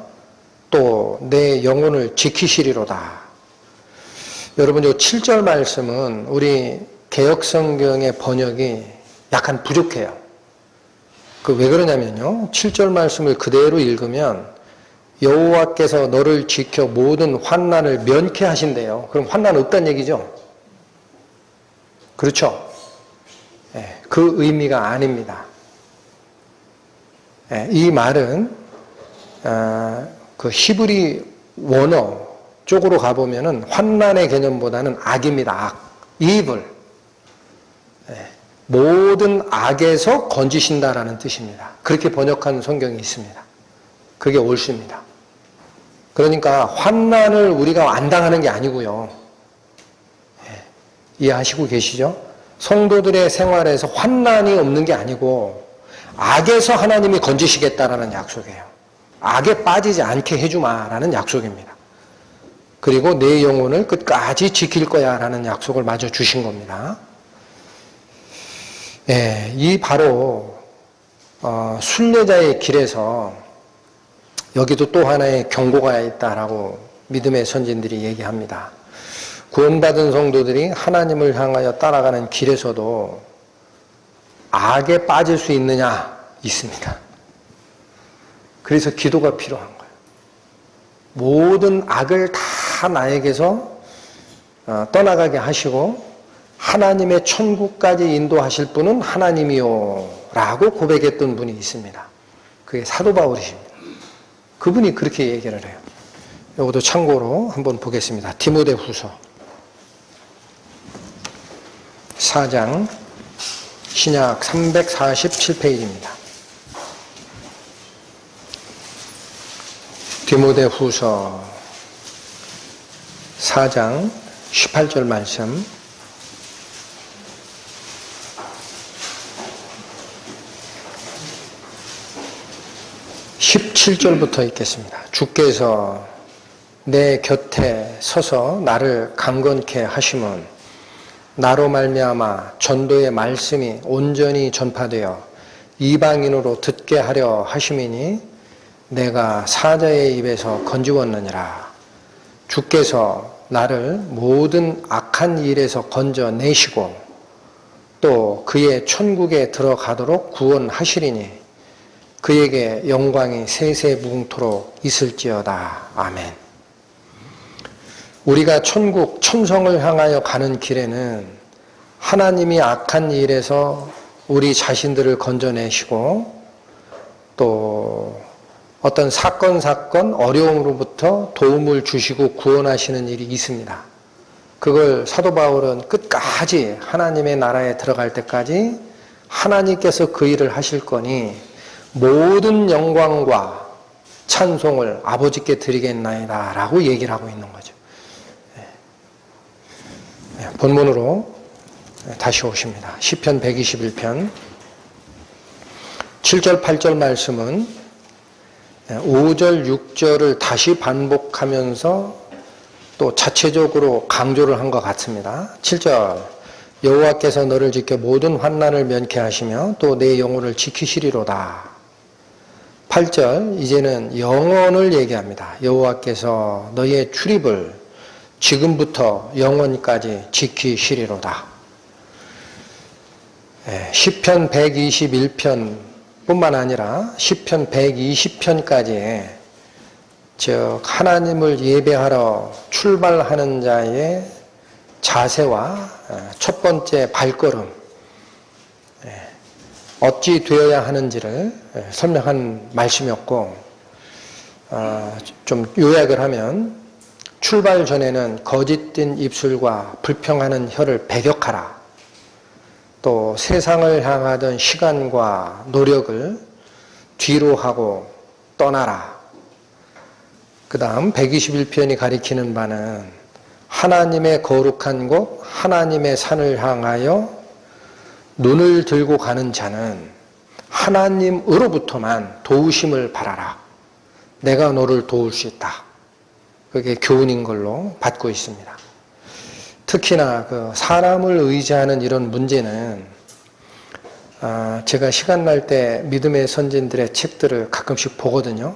S1: 또 내 영혼을 지키시리로다. 여러분 이 7절 말씀은 우리 개역성경의 번역이 약간 부족해요. 왜 그러냐면요. 7절 말씀을 그대로 읽으면 여호와께서 너를 지켜 모든 환난을 면케하신대요. 그럼 환난 없다는 얘기죠? 그렇죠? 그 의미가 아닙니다. 이 말은 그 히브리 원어 쪽으로 가보면은 환난의 개념보다는 악입니다. 악, evil. 모든 악에서 건지신다라는 뜻입니다. 그렇게 번역한 성경이 있습니다. 그게 옳습니다. 그러니까 환난을 우리가 안 당하는 게 아니고요. 이해하시고 계시죠? 성도들의 생활에서 환난이 없는 게 아니고 악에서 하나님이 건지시겠다라는 약속이에요. 악에 빠지지 않게 해주마라는 약속입니다. 그리고 내 영혼을 끝까지 지킬 거야 라는 약속을 마저 주신 겁니다. 이 바로 순례자의 길에서 여기도 또 하나의 경고가 있다라고 믿음의 선진들이 얘기합니다. 구원받은 성도들이 하나님을 향하여 따라가는 길에서도 악에 빠질 수 있느냐? 있습니다. 그래서 기도가 필요한 거예요. 모든 악을 다 나에게서 떠나가게 하시고 하나님의 천국까지 인도하실 분은 하나님이요 라고 고백했던 분이 있습니다. 그게 사도 바울이십니다. 그분이 그렇게 얘기를 해요. 이것도 참고로 한번 보겠습니다. 디모데후서 4장 신약 347페이지입니다. 디모데후서 4장 18절 말씀. 7절부터 읽겠습니다. 주께서 내 곁에 서서 나를 강건케 하심은 나로 말미암아 전도의 말씀이 온전히 전파되어 이방인으로 듣게 하려 하심이니 내가 사자의 입에서 건지웠느니라. 주께서 나를 모든 악한 일에서 건져내시고 또 그의 천국에 들어가도록 구원하시리니 그에게 영광이 세세무궁토록 있을지어다. 아멘. 우리가 천국, 천성을 향하여 가는 길에는 하나님이 악한 일에서 우리 자신들을 건져내시고 또 어떤 사건, 어려움으로부터 도움을 주시고 구원하시는 일이 있습니다. 그걸 사도 바울은 끝까지 하나님의 나라에 들어갈 때까지 하나님께서 그 일을 하실 거니 모든 영광과 찬송을 아버지께 드리겠나이다 라고 얘기를 하고 있는 거죠. 본문으로 다시 오십니다. 시편 121편 7절 8절 말씀은 5절 6절을 다시 반복하면서 또 자체적으로 강조를 한 것 같습니다. 7절 여호와께서 너를 지켜 모든 환난을 면케 하시며 또 내 영혼을 지키시리로다. 8절 이제는 영원을 얘기합니다. 여호와께서 너의 출입을 지금부터 영원까지 지키시리로다. 시편 121편 뿐만 아니라 시편 120편까지 즉 하나님을 예배하러 출발하는 자의 자세와 첫 번째 발걸음 어찌 되어야 하는지를 설명한 말씀이었고 좀 요약을 하면 출발 전에는 거짓된 입술과 불평하는 혀를 배격하라. 또 세상을 향하던 시간과 노력을 뒤로 하고 떠나라. 그 다음 121편이 가리키는 바는 하나님의 거룩한 곳, 하나님의 산을 향하여 눈을 들고 가는 자는 하나님으로부터만 도우심을 바라라. 내가 너를 도울 수 있다. 그게 교훈인 걸로 받고 있습니다. 특히나 그 사람을 의지하는 이런 문제는 제가 시간 날 때 믿음의 선진들의 책들을 가끔씩 보거든요.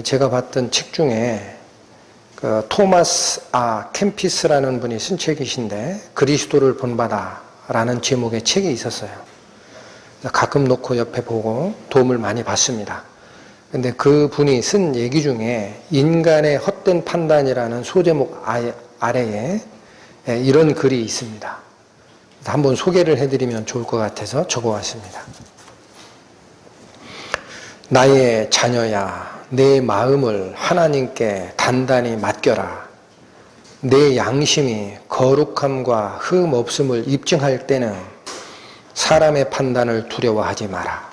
S1: 제가 봤던 책 중에 그 토마스 캠피스라는 분이 쓴 책이신데 그리스도를 본받아라는 제목의 책이 있었어요. 가끔 놓고 옆에 보고 도움을 많이 받습니다. 근데 그 분이 쓴 얘기 중에 인간의 헛된 판단이라는 소제목 아래에 이런 글이 있습니다. 한번 소개를 해드리면 좋을 것 같아서 적어왔습니다. 나의 자녀야, 내 마음을 하나님께 단단히 맡겨라. 내 양심이 거룩함과 흠 없음을 입증할 때는 사람의 판단을 두려워하지 마라.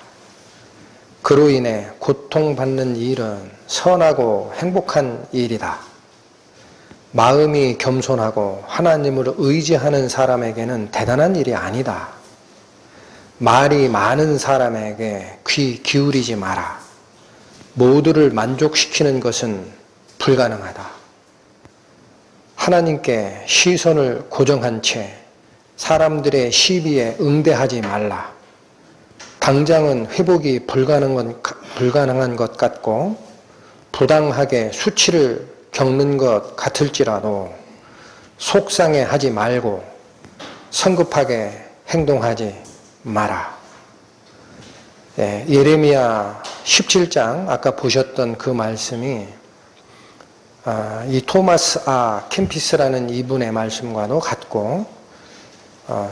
S1: 그로 인해 고통받는 일은 선하고 행복한 일이다. 마음이 겸손하고 하나님을 의지하는 사람에게는 대단한 일이 아니다. 말이 많은 사람에게 귀 기울이지 마라. 모두를 만족시키는 것은 불가능하다. 하나님께 시선을 고정한 채 사람들의 시비에 응대하지 말라. 당장은 회복이 불가능한 것 같고 부당하게 수치를 겪는 것 같을지라도 속상해하지 말고 성급하게 행동하지 마라. 예레미야 17장 아까 보셨던 그 말씀이 이 토마스 캠피스라는 이분의 말씀과도 같고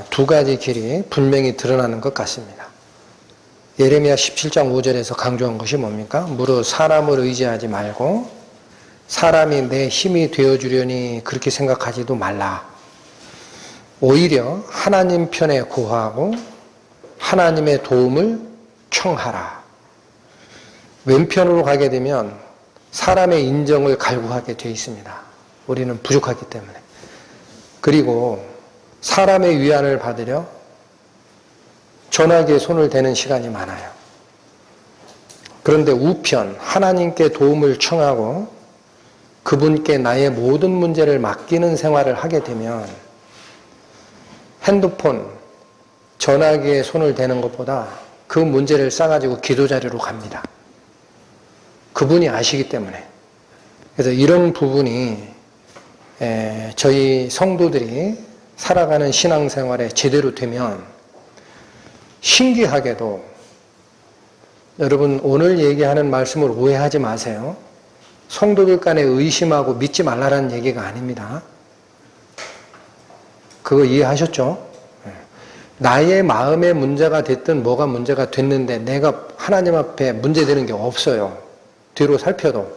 S1: 두 가지 길이 분명히 드러나는 것 같습니다. 예레미야 17장 5절에서 강조한 것이 뭡니까? 무릇 사람을 의지하지 말고 사람이 내 힘이 되어주려니 그렇게 생각하지도 말라. 오히려 하나님 편에 고하고 하나님의 도움을 청하라. 왼편으로 가게 되면 사람의 인정을 갈구하게 되어 있습니다. 우리는 부족하기 때문에. 그리고 사람의 위안을 받으려 전화기에 손을 대는 시간이 많아요. 그런데 우편, 하나님께 도움을 청하고 그분께 나의 모든 문제를 맡기는 생활을 하게 되면 핸드폰, 전화기에 손을 대는 것보다 그 문제를 싸가지고 기도 자리로 갑니다. 그분이 아시기 때문에. 그래서 이런 부분이 저희 성도들이 살아가는 신앙생활에 제대로 되면 신기하게도 여러분 오늘 얘기하는 말씀을 오해하지 마세요. 성도들 간에 의심하고 믿지 말라는 얘기가 아닙니다. 그거 이해하셨죠? 나의 마음의 문제가 됐든 뭐가 문제가 됐는데 내가 하나님 앞에 문제되는 게 없어요. 뒤로 살펴도.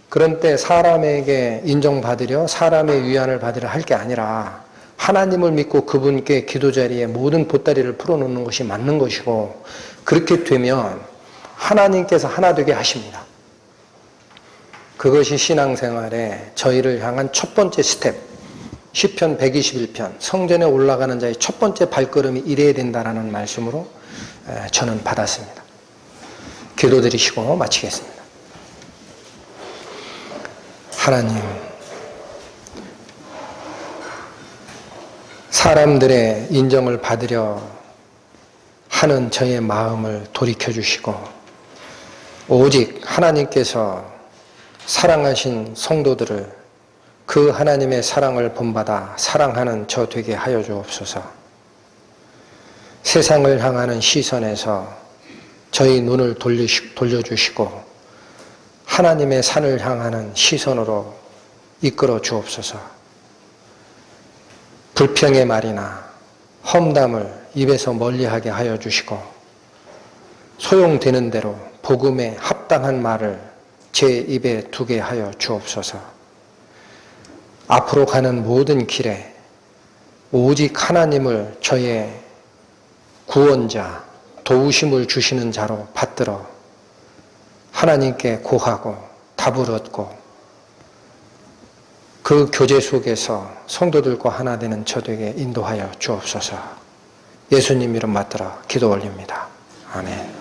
S1: 그런 때 사람에게 인정받으려 사람의 위안을 받으려 할 게 아니라 하나님을 믿고 그분께 기도 자리에 모든 보따리를 풀어놓는 것이 맞는 것이고 그렇게 되면 하나님께서 하나 되게 하십니다. 그것이 신앙생활에 저희를 향한 첫 번째 스텝, 시편 121편, 성전에 올라가는 자의 첫 번째 발걸음이 이래야 된다는 말씀으로 저는 받았습니다. 기도드리시고 마치겠습니다. 하나님, 사람들의 인정을 받으려 하는 저의 마음을 돌이켜주시고 오직 하나님께서 사랑하신 성도들을 그 하나님의 사랑을 본받아 사랑하는 저 되게 하여 주옵소서. 세상을 향하는 시선에서 저희 눈을 돌려주시고 하나님의 산을 향하는 시선으로 이끌어 주옵소서. 불평의 말이나 험담을 입에서 멀리하게 하여 주시고 소용되는 대로 복음에 합당한 말을 제 입에 두게 하여 주옵소서. 앞으로 가는 모든 길에 오직 하나님을 저의 구원자, 도우심을 주시는 자로 받들어 하나님께 고하고 답을 얻고 그 교제 속에서 성도들과 하나 되는 저에게 인도하여 주옵소서. 예수님 이름 받들어 기도 올립니다. 아멘.